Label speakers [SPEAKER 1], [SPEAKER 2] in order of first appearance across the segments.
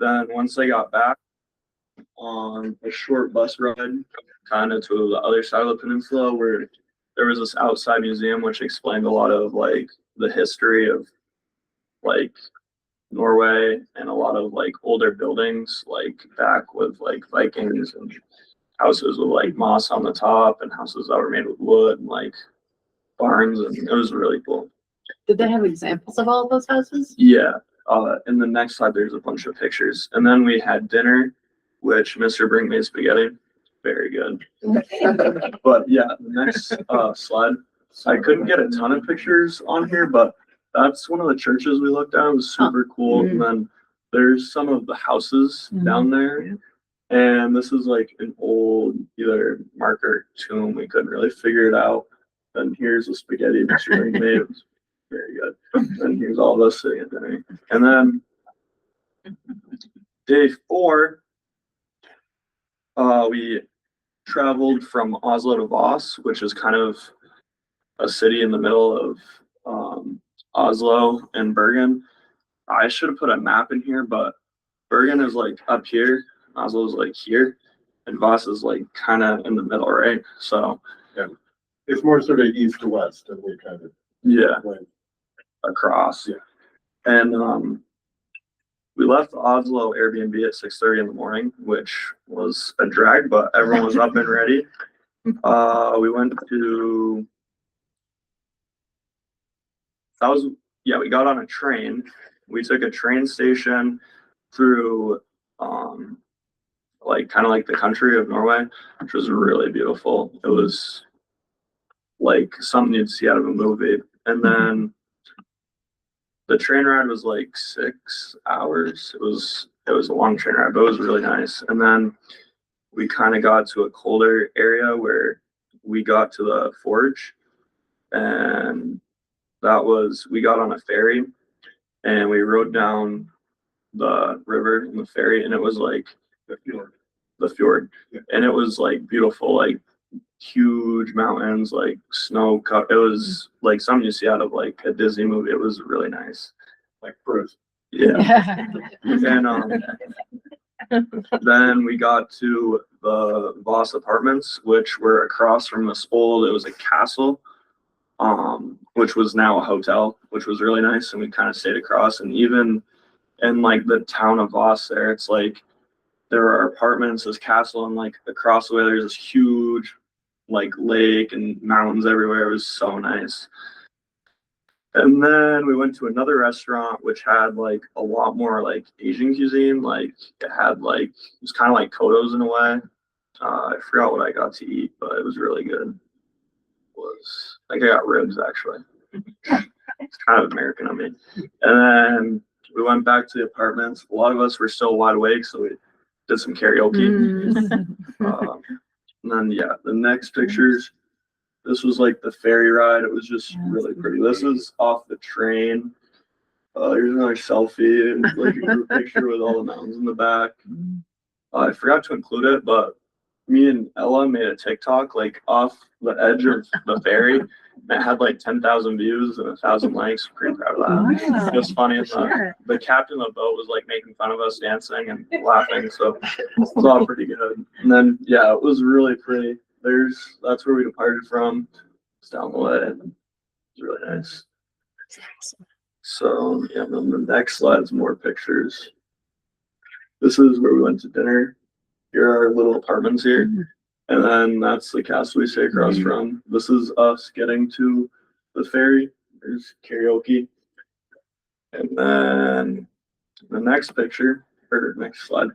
[SPEAKER 1] Then once I got back on a short bus ride, kind of to the other side of the peninsula, where there was this outside museum which explained a lot of like the history of like Norway and a lot of like older buildings, like back with like Vikings and houses with like moss on the top and houses that were made with wood and like barns, and it was really cool.
[SPEAKER 2] Did they have examples of all of those houses?
[SPEAKER 1] Yeah. In the next slide, there's a bunch of pictures. And then we had dinner, which Mr. Brink made spaghetti. Very good. But yeah, the next slide, I couldn't get a ton of pictures on here, but that's one of the churches we looked at. It was super cool. And then there's some of the houses down there. And this is like an old either marker tomb. We couldn't really figure it out. And here's the spaghetti Mr. Brink made. It was very good. And here's all of us sitting at dinner. And then day 4, we traveled from Oslo to Voss, which is kind of a city in the middle of Oslo and Bergen. I should have put a map in here, but Bergen is like up here, Oslo is like here, and Voss is like kind of in the middle, right? So
[SPEAKER 3] yeah, it's more sort of east to west, and we kind of went
[SPEAKER 1] across. Yeah, and we left Oslo Airbnb at 6:30 in the morning, which was a drag, but everyone was up and ready. We went to we got on a train. We took a train station through like kind of like the country of Norway, which was really beautiful. It was like something you'd see out of a movie. And then the train ride was like 6 hours. It was a long train ride, but it was really nice. And then we kind of got to a colder area where we got to the forge, and we got on a ferry and we rode down the river in the ferry, and it was like the fjord. Yeah. And it was like beautiful, like huge mountains, like snow cut. It was like something you see out of like a Disney movie. It was really nice,
[SPEAKER 3] like Bruce.
[SPEAKER 1] Yeah. And then we got to the Voss apartments, which were across from the Spol. It was a castle, which was now a hotel, which was really nice. And we kind of stayed across. And even in like the town of Voss there, it's like there are apartments, this castle, and like across the way there's this huge like lake and mountains everywhere. It was so nice. And then we went to another restaurant which had like a lot more like Asian cuisine. Like it had like, it was kind of like Kodo's in a way. I forgot what I got to eat, but it was really good. I think I got ribs actually. It's kind of American of me. And then we went back to the apartments. A lot of us were still wide awake, so we did some karaoke. And then the next pictures. This was like the ferry ride. It was just really pretty. This is off the train. Here's another selfie and like a group picture with all the mountains in the back. I forgot to include it, but me and Ella made a TikTok like off the edge of the ferry. It had like 10,000 views and 1,000 likes. I'm pretty proud of that. Wow. It was funny. The captain of the boat was like making fun of us dancing and laughing, so it was all pretty good. And then it was really pretty. That's where we departed from. It's down the way. It was really nice. So then the next slide is more pictures. This is where we went to dinner. Here are our little apartments here. And then that's the castle we stay across from. This is us getting to the ferry. There's karaoke. And then the next picture, or next slide,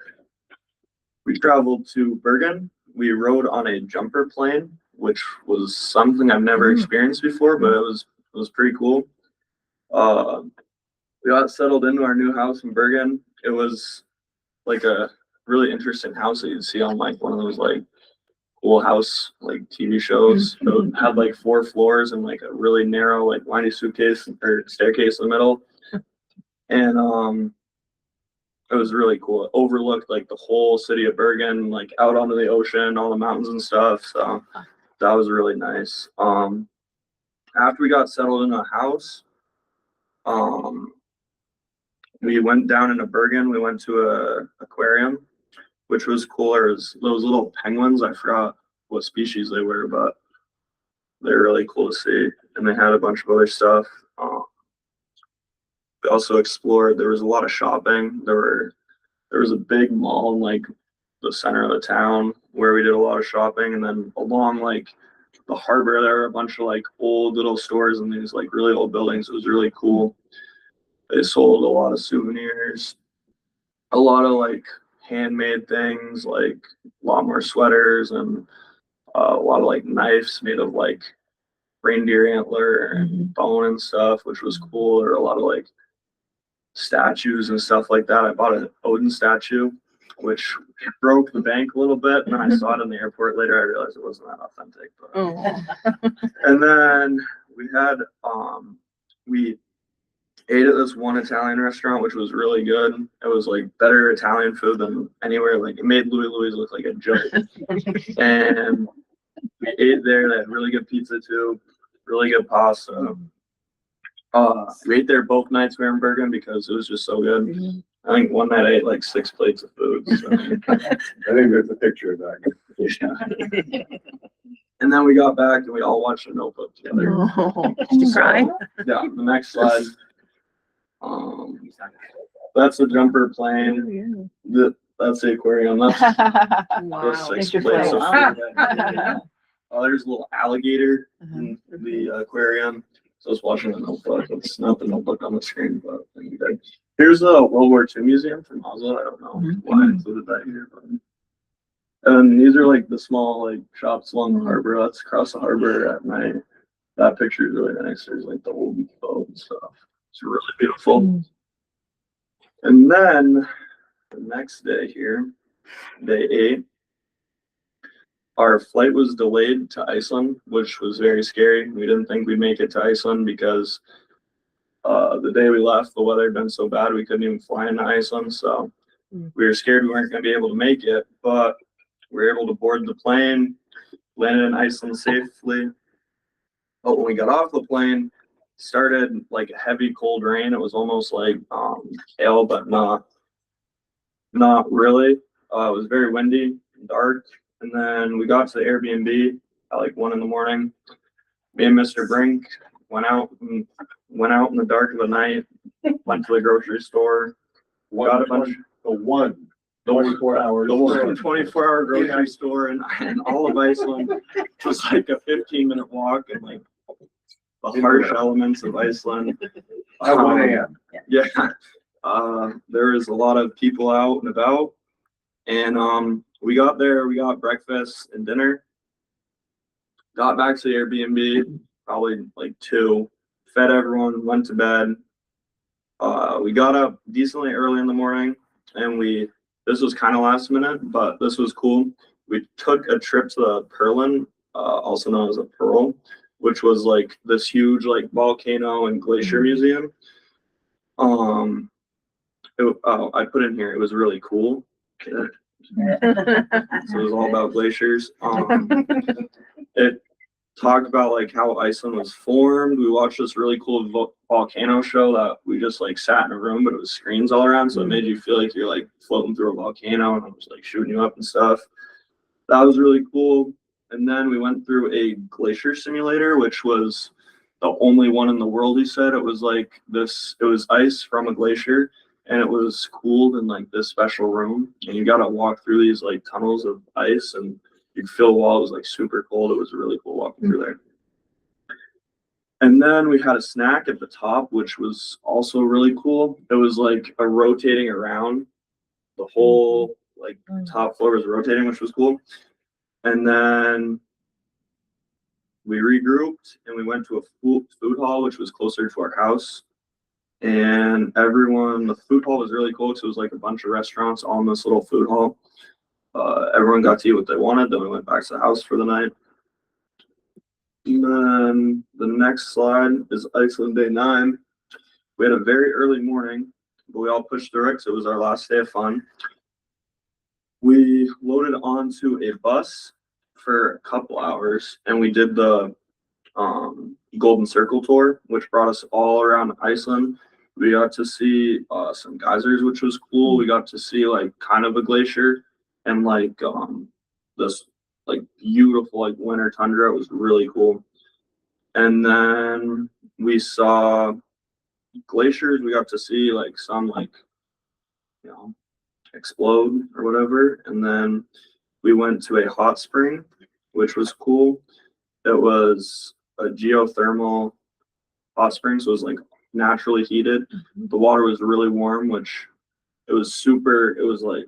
[SPEAKER 1] we traveled to Bergen. We rode on a jumper plane, which was something I've never experienced before, but it was pretty cool. We got settled into our new house in Bergen. It was like a really interesting house that you'd see on like one of those like cool house like TV shows. It had like 4 floors and like a really narrow like windy suitcase or staircase in the middle. And it was really cool. It overlooked like the whole city of Bergen, like out onto the ocean, all the mountains and stuff. So that was really nice. After we got settled in a house, we went down into Bergen. We went to a aquarium, which was cool. There was those little penguins. I forgot what species they were, but they're really cool to see. And they had a bunch of other stuff. We also explored. There was a lot of shopping. There was a big mall in like the center of the town where we did a lot of shopping, and then along like the harbor there were a bunch of like old little stores and these like really old buildings. It was really cool. They sold a lot of souvenirs, a lot of like handmade things, like a lot more sweaters and a lot of like knives made of like reindeer antler and bone and stuff, which was cool. Or a lot of like statues and stuff like that. I bought an Odin statue, which broke the bank a little bit, and then I saw it in the airport later. I realized it wasn't that authentic. But. And then we ate at this one Italian restaurant, which was really good. It was like better Italian food than anywhere. Like it made Louis Louis look like a joke. And we ate there. They had really good pizza too, really good pasta. We ate there both nights we were in Bergen because it was just so good. I think one night I ate like 6 plates of food. So.
[SPEAKER 3] I think there's a picture of that.
[SPEAKER 1] Yeah. And then we got back and we all watched The Notebook together.
[SPEAKER 2] Did you cry?
[SPEAKER 1] Yeah, the next slide. That's the jumper plane. That's the aquarium. That's the 6 plates of food. There's a little alligator in the aquarium. So I was watching The Notebook. It's not The Notebook on the screen, but here's the World War II museum from Oslo. I don't know why I included that here, but and these are like the small like shops along the harbor. That's across the harbor at night. That picture is really nice. There's like the old boat and stuff. It's really beautiful. And then the next day here, day 8, our flight was delayed to Iceland, which was very scary. We didn't think we'd make it to Iceland because the day we left, the weather had been so bad we couldn't even fly into Iceland. So we were scared we weren't going to be able to make it, but we were able to board the plane, landed in Iceland safely. But when we got off the plane, started like a heavy cold rain. It was almost like hail, but not really. It was very windy and dark. And then we got to the Airbnb at like 1 a.m. Me and Mr. Brink went out in the dark of the night, went to the grocery store, got a bunch. The
[SPEAKER 3] 24-hour.
[SPEAKER 1] The 24-hour grocery store in all of Iceland. It was like a 15-minute walk and like the harsh elements of Iceland.
[SPEAKER 3] At 1 a.m.
[SPEAKER 1] Yeah. There was a lot of people out and about. And we got there, we got breakfast and dinner. Got back to the Airbnb, probably like 2. Fed everyone, went to bed. We got up decently early in the morning, and this was kind of last minute, but this was cool. We took a trip to the Perlin, also known as a Pearl, which was like this huge like volcano and glacier museum. I put in here, it was really cool. So it was all about glaciers. It talked about like how Iceland was formed. We watched this really cool volcano show that we just like sat in a room, but it was screens all around, so it made you feel like you're like floating through a volcano and it was like shooting you up and stuff. That was really cool. And then we went through a glacier simulator, which was the only one in the world. He said it was like this. It was ice from a glacier, and it was cooled in like this special room. And you got to walk through these like tunnels of ice, and you'd feel while it was like super cold. It was really cool walking through there. And then we had a snack at the top, which was also really cool. It was like a rotating around. The whole like top floor was rotating, which was cool. And then we regrouped and we went to a food hall, which was closer to our house. And the food hall was really cool because it was like a bunch of restaurants all in this little food hall. Everyone got to eat what they wanted. Then we went back to the house for the night. And then the next slide is Iceland day 9. We had a very early morning, but we all pushed through it because it was our last day of fun. We loaded onto a bus for a couple hours, and we did the Golden Circle tour, which brought us all around Iceland. We got to see some geysers, which was cool. We got to see like kind of a glacier and like this like beautiful like winter tundra. It was really cool. And then we saw glaciers. We got to see like some like you know explode or whatever. And then we went to a hot spring, which was cool. It was a geothermal hot spring, so it was like naturally heated. The water was really warm, which it was super. It was like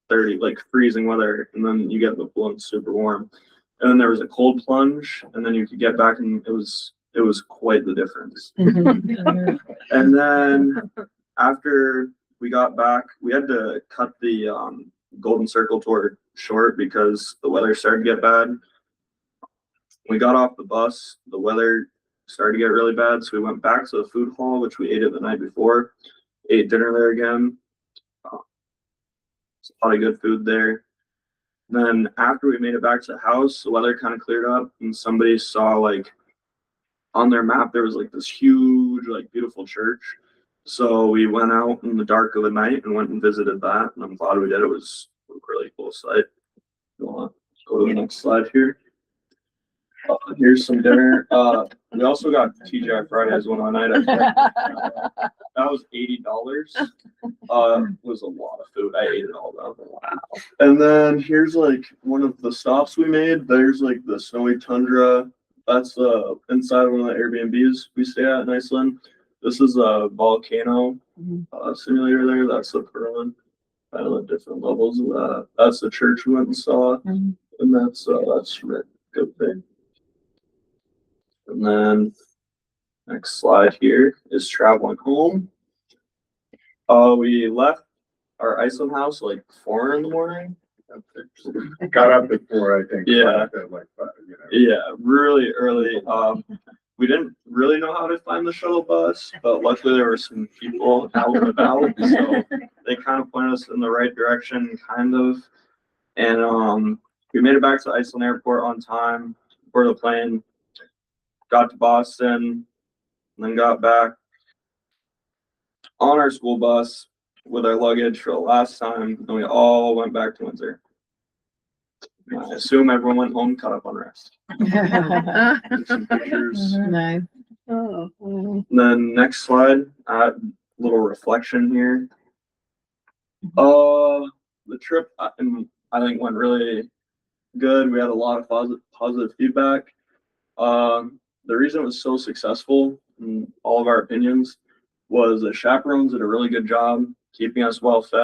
[SPEAKER 1] 30, like freezing weather, and then you get the pool and it's super warm. And then there was a cold plunge, and then you could get back, and it was quite the difference. And then after we got back, we had to cut the Golden Circle tour short because the weather started to get bad. We got off the bus, the weather started to get really bad, so we went back to the food hall, which we ate at the night before. Ate dinner there again. Uh, a lot of good food there. Then after we made it back to the house, the weather kind of cleared up, and somebody saw like on their map there was like this huge, like beautiful church. So we went out in the dark of the night and went and visited that, and I'm glad we did. It was a really cool sight. You want to go to the next slide here? Here's some dinner. We also got TGI Fridays one night. That was $80. Was a lot of food. I ate it all though. Wow. And then here's like one of the stops we made. There's like the snowy tundra. That's inside one of the Airbnbs we stay at in Iceland. This is a volcano simulator there. That's the Perlin. Kind of different levels of that. That's the church we went and saw, and that's a good thing. And then next slide here is traveling home. We left our Iceland house like 4 in the morning.
[SPEAKER 3] Got up at 4, I think.
[SPEAKER 1] Yeah.
[SPEAKER 3] Like 5, you know.
[SPEAKER 1] Yeah, really early. We didn't really know how to find the shuttle bus, but luckily there were some people out and about, so they kind of pointed us in the right direction, kind of. And we made it back to Iceland Airport on time, boarded the plane, got to Boston, and then got back on our school bus with our luggage for the last time, and we all went back to Windsor. I assume everyone went home, caught up on rest. Took some pictures.
[SPEAKER 2] Nice.
[SPEAKER 1] And then next slide, little reflection here. The trip I think went really good. We had a lot of positive feedback. The reason it was so successful in all of our opinions was the chaperones did a really good job keeping us well fed.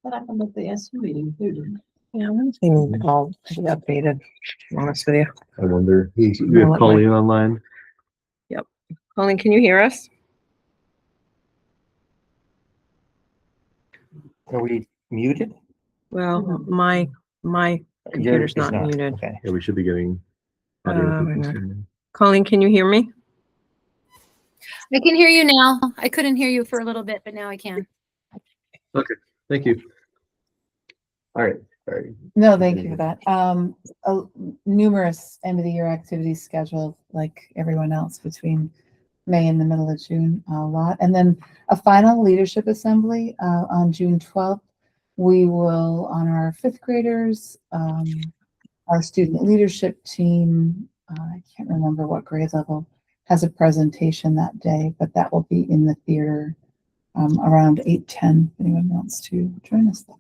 [SPEAKER 2] What happened at the SU meeting too? Didn't
[SPEAKER 4] Yeah, I'm seeing all updated, to be honest with you.
[SPEAKER 3] I wonder, we
[SPEAKER 4] No,
[SPEAKER 3] have
[SPEAKER 4] what
[SPEAKER 3] Colleen online.
[SPEAKER 4] Colleen, can you hear us?
[SPEAKER 5] Are we muted?
[SPEAKER 4] Well,
[SPEAKER 2] Mhm.
[SPEAKER 4] my computer's
[SPEAKER 5] It's
[SPEAKER 4] not muted.
[SPEAKER 5] Okay.
[SPEAKER 3] Yeah, we should be getting.
[SPEAKER 4] Uh,
[SPEAKER 3] audio
[SPEAKER 4] wait a minute.
[SPEAKER 3] soon.
[SPEAKER 4] Colleen, can you hear me?
[SPEAKER 6] I can hear you now. I couldn't hear you for a little bit, but now I can.
[SPEAKER 3] Thank you. All right, sorry.
[SPEAKER 7] No, thank you for that. Numerous end of the year activities scheduled like everyone else between May and the middle of June, a lot. And then a final leadership assembly on June 12th. We will honor our fifth graders, our student leadership team. I can't remember what grade level has a presentation that day, but that will be in the theater around 8:10. If anyone wants to join us there.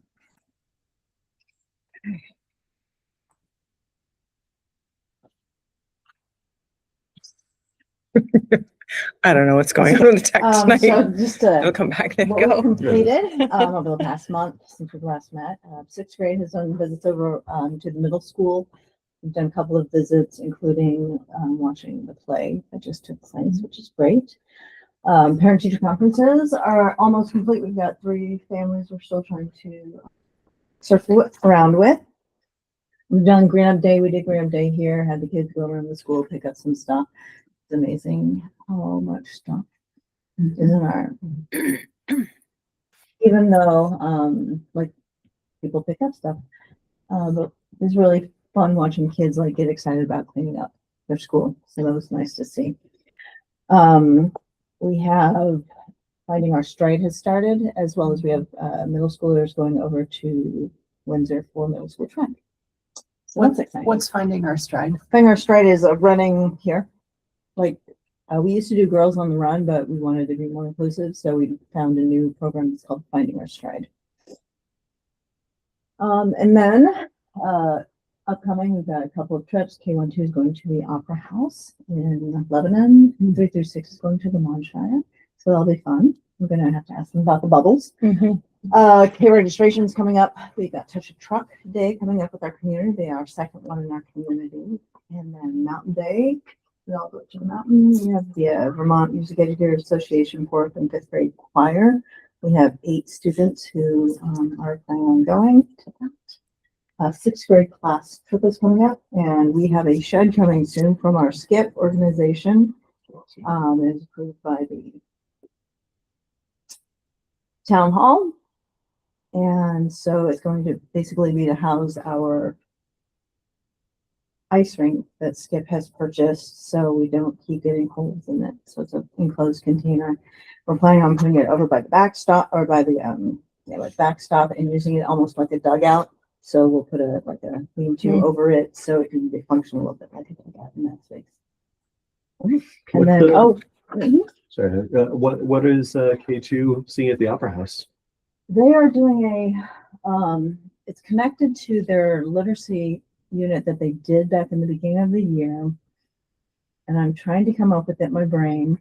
[SPEAKER 4] I don't know what's going on with the text
[SPEAKER 8] So
[SPEAKER 4] tonight.
[SPEAKER 8] just
[SPEAKER 4] It'll come back. There
[SPEAKER 8] what
[SPEAKER 4] you
[SPEAKER 8] we
[SPEAKER 4] go.
[SPEAKER 8] completed over the past month since we last met. Sixth grade has done visits over to the middle school. We've done a couple of visits, including watching the play that just took place, which is great. Parent teacher conferences are almost complete. We've got 3 families we're still trying to surf around with. We've done Graham Day. We did Graham Day here, had the kids go around the school, pick up some stuff. It's amazing how much stuff is in our, even though like people pick up stuff, but it's really fun watching kids like get excited about cleaning up their school. So that was nice to see. We have Finding Our Stride has started, as well as we have middle schoolers going over to Windsor for middle school track. So that's exciting.
[SPEAKER 2] What's Finding Our Stride?
[SPEAKER 8] Finding Our Stride is running here. Like we used to do Girls on the Run, but we wanted to be more inclusive, so we found a new program that's called Finding Our Stride. And then upcoming, we've got a couple of trips. K12 is going to the Opera House in Lebanon. 3 through 6 is going to the Monshire, so that'll be fun. We're gonna have to ask them about the bubbles. K registration is coming up. We've got Touch a Truck Day coming up with our community. They are our second one in our community, and then Mountain Day. We all go to the mountain. We have the Vermont Music Educators Association 4th and 5th grade choir. We have 8 students who are planning on going to that. 6th grade class trip is coming up, and we have a shed coming soon from our SKIP organization. It is approved by the town hall, and so it's going to basically be to house our ice rink that Skip has purchased, so we don't keep getting holes in it. So it's an enclosed container. We're planning on putting it over by the backstop, or by the backstop, and using it almost like a dugout. So we'll put a lean-to over it, so it can be functional a little bit like a dugout in that space. And then
[SPEAKER 3] Sorry, what is K2 seeing at the Opera House?
[SPEAKER 8] they are doing it's connected to their literacy unit that they did back in the beginning of the year. And I'm trying to come up with it in my brain,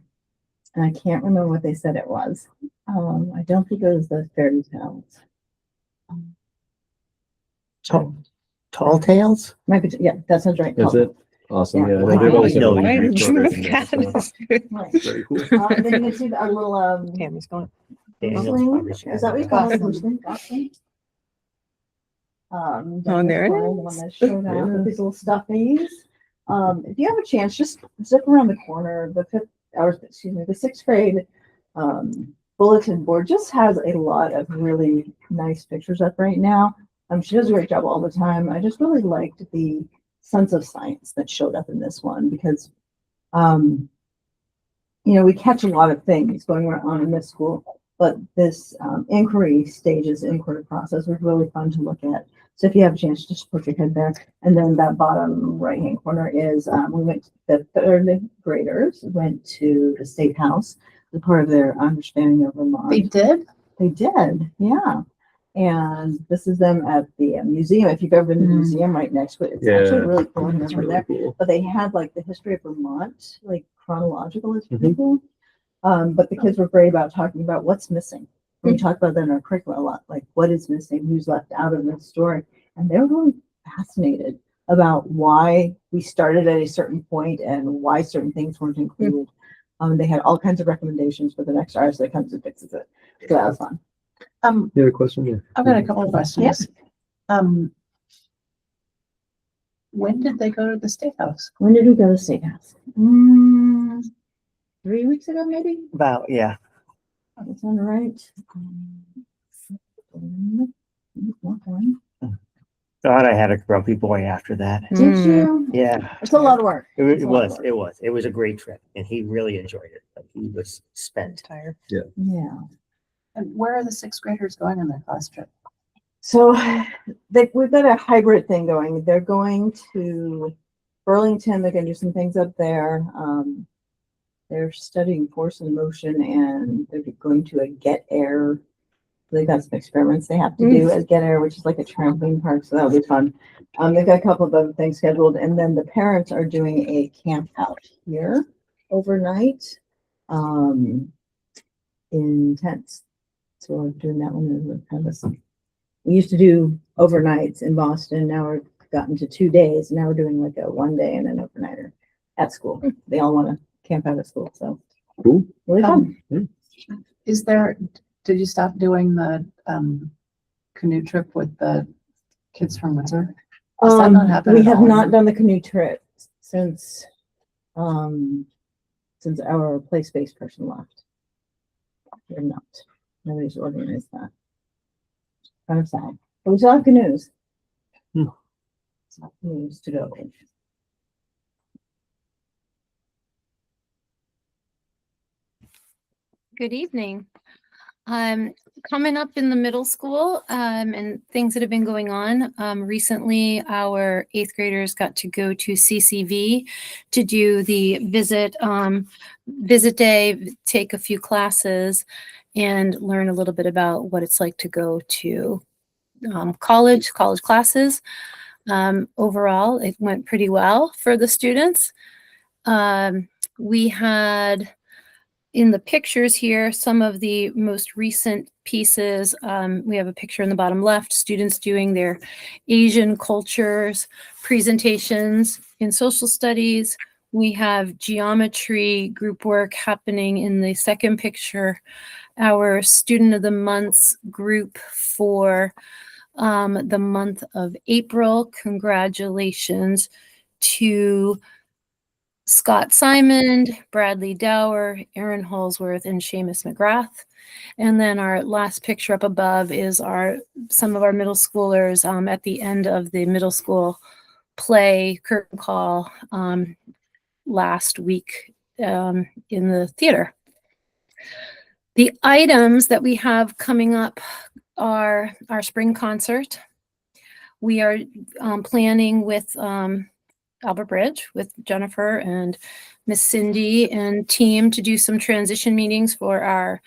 [SPEAKER 8] and I can't remember what they said it was. I don't think it was the fairy tales.
[SPEAKER 5] Tall Tales?
[SPEAKER 8] Might be, yeah, that sounds right.
[SPEAKER 3] Is it? Awesome.
[SPEAKER 8] Yeah.
[SPEAKER 3] Yeah, they've always
[SPEAKER 5] I
[SPEAKER 3] got a
[SPEAKER 5] know
[SPEAKER 3] really
[SPEAKER 5] you
[SPEAKER 3] great
[SPEAKER 4] Did you move
[SPEAKER 3] program.
[SPEAKER 4] that?
[SPEAKER 8] Right.
[SPEAKER 3] Very cool.
[SPEAKER 8] Then you can see our little
[SPEAKER 4] Tammy's going.
[SPEAKER 8] gosling. Is that what you call it? Gosling?
[SPEAKER 4] Oh, there it
[SPEAKER 8] the one that showed up with these little stuffies. If you have a chance, just zip around the corner. The 6th grade bulletin board just has a lot of really nice pictures up right now. She does a great job all the time. I just really liked the sense of science that showed up in this one because, we catch a lot of things going on in this school, but this inquiry process was really fun to look at. So if you have a chance, just put your head there. And then that bottom right-hand corner is, we went to the 3rd graders, went to the State House as part of their understanding of Vermont.
[SPEAKER 2] They did?
[SPEAKER 8] They did, yeah. And this is them at the museum. If you've ever been to the museum right next to it, it's actually really cool.
[SPEAKER 3] That's
[SPEAKER 8] Over
[SPEAKER 3] really
[SPEAKER 8] there.
[SPEAKER 3] cool.
[SPEAKER 8] But they had like the history of Vermont, like chronological. It's pretty cool. But the kids were great about talking about what's missing And we talked about that in our curriculum a lot, like what is missing, who's left out of the story. And they're really fascinated about why we started at a certain point and why certain things weren't included. They had all kinds of recommendations for the next artist that comes and fixes it. So that was fun.
[SPEAKER 2] You
[SPEAKER 3] have a question? Yeah.
[SPEAKER 2] I've got a couple of questions. When did they go to the State House?
[SPEAKER 8] When did we go to State House? 3 weeks ago, maybe?
[SPEAKER 5] About, yeah.
[SPEAKER 8] That sound right?
[SPEAKER 5] Thought I had a grumpy boy after that.
[SPEAKER 8] Did you?
[SPEAKER 5] Yeah,
[SPEAKER 8] It's a lot of work.
[SPEAKER 5] it
[SPEAKER 8] It's a lot of
[SPEAKER 5] was,
[SPEAKER 8] work.
[SPEAKER 5] it was a great trip and he really enjoyed it. But he was spent.
[SPEAKER 4] Tired.
[SPEAKER 8] Yeah.
[SPEAKER 2] And where are the sixth graders going on their class trip?
[SPEAKER 8] So we've got a hybrid thing going. They're going to Burlington. They're going to do some things up there. They're studying force and motion, and they're going to a Get Air. They've got some experiments they have to do at Get Air, which is like a trampoline park. So that'll be fun. They've got a couple of other things scheduled, and then the parents are doing a camp out here overnight in tents. So we're doing that one as kind of we used to do overnights in Boston. Now we've gotten to 2 days. Now we're doing like a 1 day and an overnighter at school. They all want to camp out at school. So
[SPEAKER 3] Cool.
[SPEAKER 8] really fun.
[SPEAKER 2] Did you stop doing the canoe trip with the kids from Windsor? Does that not happen
[SPEAKER 8] We
[SPEAKER 2] at
[SPEAKER 8] have
[SPEAKER 2] all?
[SPEAKER 8] not done the canoe trip since our place-based person left. We're not. Nobody's organized that. Kind of sad. But we still have canoes. Canoes to go.
[SPEAKER 6] Good evening. Coming up in the middle school, and things that have been going on. Recently, our 8th graders got to go to CCV to do the visit day, take a few classes, and learn a little bit about what it's like to go to college classes. Overall, it went pretty well for the students. We had in the pictures here, some of the most recent pieces. We have a picture in the bottom left, students doing their Asian cultures presentations in social studies. We have geometry group work happening in the second picture. Our student of the month's group for the month of April. Congratulations to Scott Simon, Bradley Dower, Aaron Halsworth, and Seamus McGrath. And then our last picture up above is some of our middle schoolers at the end of the middle school play curtain call last week in the theater. The items that we have coming up are our spring concert. We are planning with Albert Bridge with Jennifer and Miss Cindy and team to do some transition meetings for our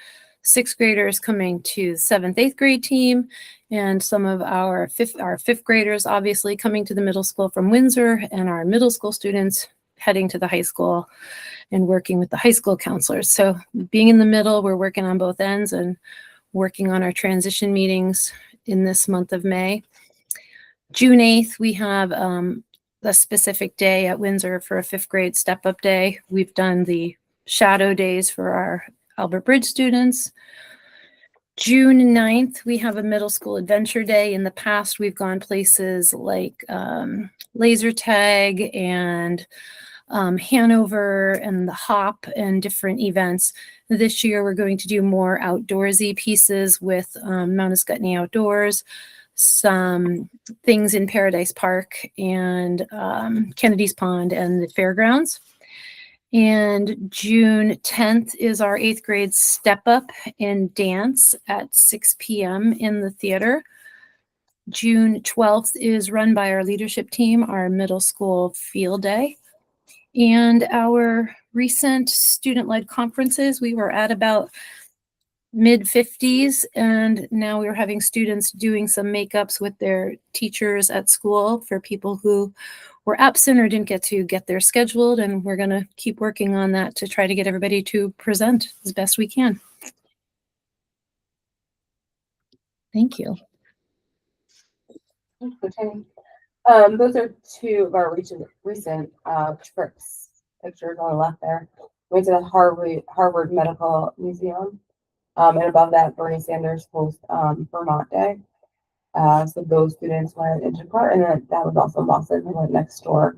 [SPEAKER 6] 6th graders coming to 7th, 8th grade team, and some of our fifth graders obviously coming to the middle school from Windsor, and our middle school students heading to the high school and working with the high school counselors. So being in the middle, we're working on both ends and working on our transition meetings in this month of May. June 8th, we have a specific day at Windsor for a 5th grade step-up day. We've done the shadow days for our Albert Bridge students. June 9th, we have a middle school adventure day. In the past, we've gone places like laser tag and Hanover and the Hop and different events. This year, we're going to do more outdoorsy pieces with Mount Escutney Outdoors, some things in Paradise Park and Kennedy's Pond and the fairgrounds. And June 10th is our 8th grade step up and dance at 6 p.m. in the theater. June 12th is run by our leadership team, our middle school field day. And our recent student-led conferences, we were at about mid-50s, and now we're having students doing some makeups with their teachers at school for people who were absent or didn't get their scheduled, and we're going to keep working on that to try to get everybody to present as best we can. Thank you.
[SPEAKER 9] Okay. Those are two of our recent trips. Pictures on the left there. Went to the Harvard Medical Museum. And above that, Bernie Sanders hosts Vermont Day. So those students went into part, and then that was also in Boston. We went next door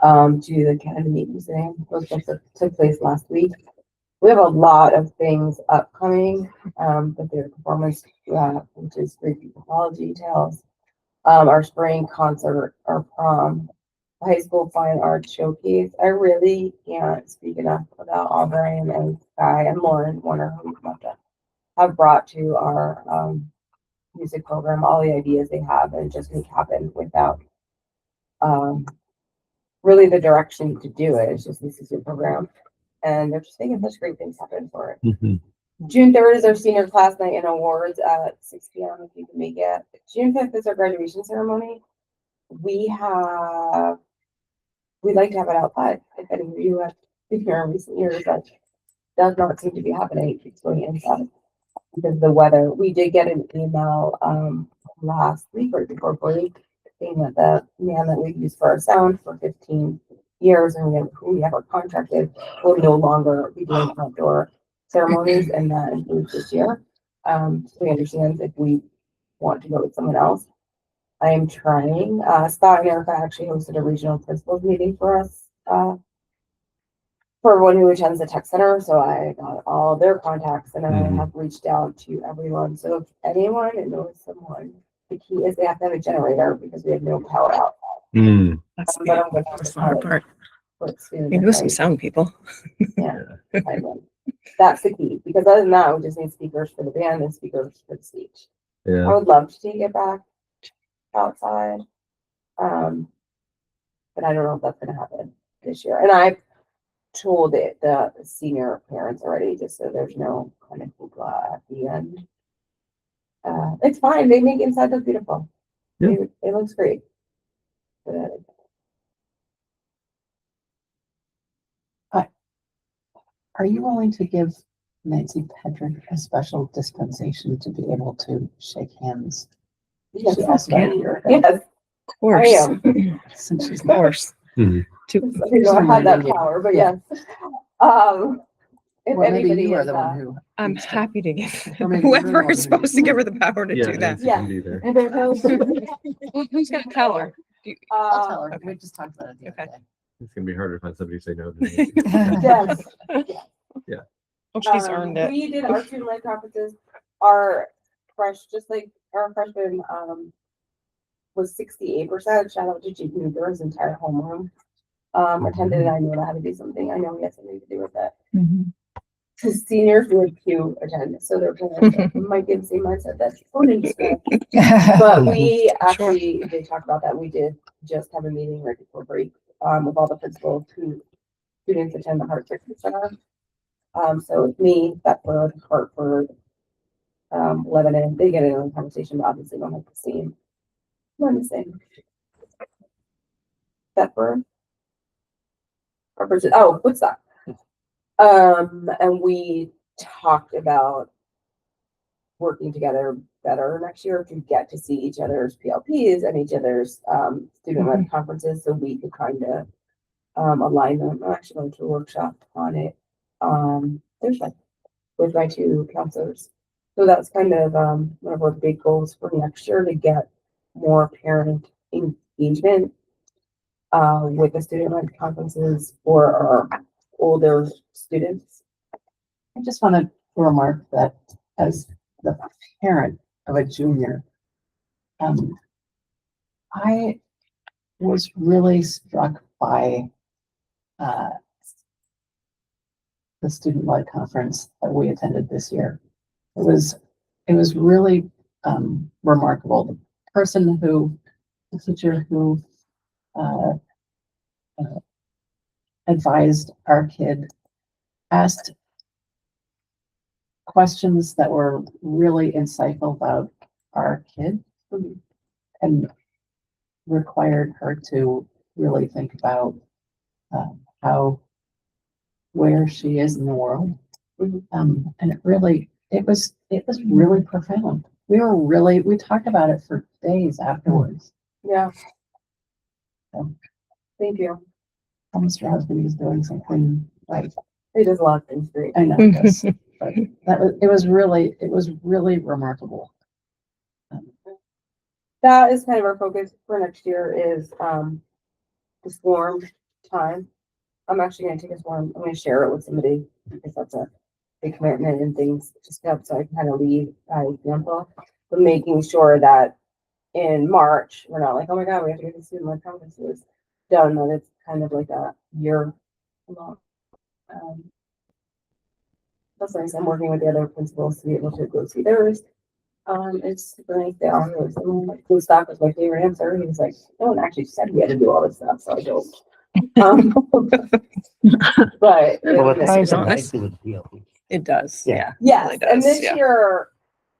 [SPEAKER 9] to the Kennedy Museum. Those trips took place last week. We have a lot of things upcoming. The theater performance, which is Great People Apology Tales. Our spring concert, our prom, high school fine art showcase. I really can't speak enough about Auburn and Sky and Lauren Warner, who we have brought to our music program, all the ideas they have, and just make happen without really the direction to do it. It's just this is your program, and they're just making such great things happen for it.
[SPEAKER 10] Mhm.
[SPEAKER 9] June 3rd is our senior class night and awards at 6 p.m. if you can make it. June 5th is our graduation ceremony. We'd like to have it outside. If any of you have been here in recent years, that does not seem to be happening. It's going inside because of the weather. We did get an email last week or before break saying that the man that we've used for our sound for 15 years and who we have our contracted will no longer be doing outdoor ceremonies, and that includes this year. So we understand if we want to go with someone else. I am trying. Scott and Erica actually hosted a regional principals meeting for us for everyone who attends the tech center. So I got all their contacts and I have reached out to everyone. So if anyone knows someone, the key is they have to have a generator because we have no power out.
[SPEAKER 4] That's
[SPEAKER 9] But I'm going
[SPEAKER 4] the hard part.
[SPEAKER 9] soon.
[SPEAKER 4] Maybe with some sound people.
[SPEAKER 9] Yeah, I will. That's the key, because other than that, we just need speakers for the band and speakers for the stage. I
[SPEAKER 10] Yeah.
[SPEAKER 9] would love to take it back outside. But I don't know if that's gonna happen this year. And I've told it the senior parents already, just so there's no kind of hoopla at the end. It's fine. They make inside look beautiful.
[SPEAKER 10] Yeah.
[SPEAKER 9] It looks great. But,
[SPEAKER 2] Are you willing to give Nancy Pedrick a special dispensation to be able to shake hands?
[SPEAKER 9] yes,
[SPEAKER 2] She asked about a year ago.
[SPEAKER 9] yes,
[SPEAKER 4] Of course.
[SPEAKER 9] I am.
[SPEAKER 2] Since she's
[SPEAKER 4] Of course.
[SPEAKER 10] Mhm.
[SPEAKER 9] I didn't know I had that power, but yes. If
[SPEAKER 2] Well, maybe
[SPEAKER 9] anybody
[SPEAKER 2] you are
[SPEAKER 9] is,
[SPEAKER 2] the one who.
[SPEAKER 4] I'm
[SPEAKER 2] needs to-
[SPEAKER 4] happy to give
[SPEAKER 2] Or maybe you're the
[SPEAKER 4] whoever
[SPEAKER 2] one
[SPEAKER 4] is
[SPEAKER 2] who
[SPEAKER 4] supposed to
[SPEAKER 2] needs
[SPEAKER 4] give her the power to
[SPEAKER 10] Yeah,
[SPEAKER 4] do that.
[SPEAKER 10] Nancy can be there.
[SPEAKER 9] and there's no.
[SPEAKER 4] Who's gonna tell her?
[SPEAKER 2] I'll tell her.
[SPEAKER 4] Okay.
[SPEAKER 2] We just talked about it the other
[SPEAKER 4] Okay.
[SPEAKER 2] day.
[SPEAKER 10] It's gonna be harder to find somebody to say no to Nancy.
[SPEAKER 9] Yes.
[SPEAKER 4] Oh, she's earned it.
[SPEAKER 9] We did our student life conferences. Our just like our freshman, was 68%. Shout out to Jake Newber's entire homeroom. Attended, and I knew I had to do something. I know we had something to do with it. Because seniors would too attend, so their parents might be the same mindset that's going into school. But we actually did talk about that. We did just have a meeting right before break with all the principals who students attend the Heart Treatment Center. So it's me, Thetford, Hartford, Lebanon. They get in on the conversation, but obviously don't have the same. Not the same. Thetford. Hartford. Oh, what's that? And we talked about working together better next year to get to see each other's PLPs and each other's student-led conferences, so we could kind of align them. I'm actually going to a workshop on it Thursday with my two counselors. So that's kind of one of our big goals for next year, to get more parent engagement with the student-led conferences for our older students.
[SPEAKER 2] I just want to remark that as the parent of a junior, I was really struck by the student-led conference that we attended this year. It was really remarkable. The teacher who advised our kid asked questions that were really insightful about our kid and required her to really think about where she is in the world. And it was really profound. we talked about it for days afterwards.
[SPEAKER 9] Yeah.
[SPEAKER 2] So,
[SPEAKER 9] Thank you.
[SPEAKER 2] Mr. Husband is doing something right.
[SPEAKER 9] He does a lot of things great.
[SPEAKER 2] I know, yes, but it was really remarkable.
[SPEAKER 9] That is kind of our focus for next year is, the swarm time. I'm actually gonna take a swarm, I'm gonna share it with somebody because that's a big commitment and things just to help, so I can kind of lead by example. But making sure that in March, we're not like, oh my God, we have to get the student-led conferences done, that it's kind of like a year long. That's nice. I'm working with the other principals to be able to go see theirs. It's super nice. They all really similar. Like, Blue Stock was my favorite answer. He was like, no one actually said we had to do all this stuff, so I don't. But
[SPEAKER 5] Well,
[SPEAKER 9] it
[SPEAKER 5] it's
[SPEAKER 9] was
[SPEAKER 4] Nice.
[SPEAKER 5] nice to with PLP.
[SPEAKER 4] It does,
[SPEAKER 5] Yeah.
[SPEAKER 4] yeah.
[SPEAKER 9] yes,
[SPEAKER 4] really
[SPEAKER 9] and
[SPEAKER 4] does,
[SPEAKER 9] this
[SPEAKER 4] yeah.
[SPEAKER 9] year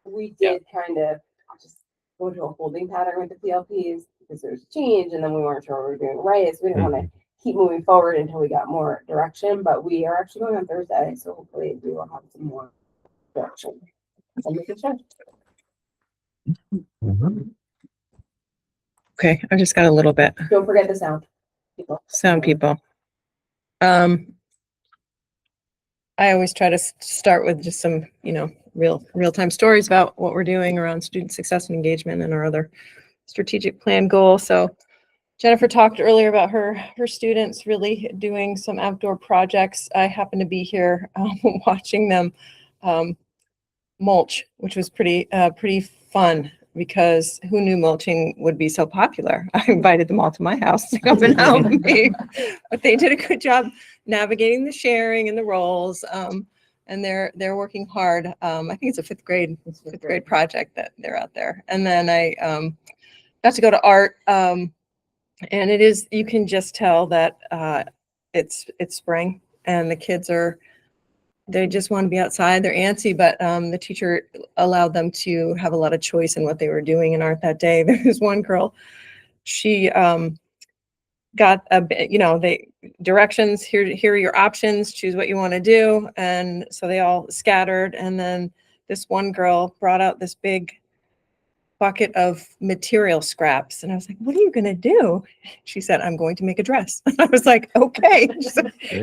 [SPEAKER 9] we did kind of just go into a holding pattern with the PLPs because there's change, and then we weren't sure what we were doing right, so we didn't want to keep moving forward until we got more direction. But we are actually going on Thursday, so hopefully we will have some more direction. And we can check.
[SPEAKER 4] Okay, I just got a little bit.
[SPEAKER 9] Don't forget the sound. People.
[SPEAKER 4] Sound people. I always try to start with just some, real-time stories about what we're doing around student success and engagement and our other strategic plan goal. So Jennifer talked earlier about her students really doing some outdoor projects. I happened to be here watching them mulch, which was pretty fun because who knew mulching would be so popular? I invited them all to my house to come and help me, but they did a good job navigating the sharing and the roles. And they're working hard. I think it's a fifth grade project that they're out there. And then I got to go to art. And you can just tell that it's spring and the kids they just want to be outside. They're antsy, but the teacher allowed them to have a lot of choice in what they were doing in art that day. There was one girl, she got directions, here are your options, choose what you want to do. And so they all scattered. And then this one girl brought out this big bucket of material scraps. And I was like, what are you going to do? She said, I'm going to make a dress. I was like, okay.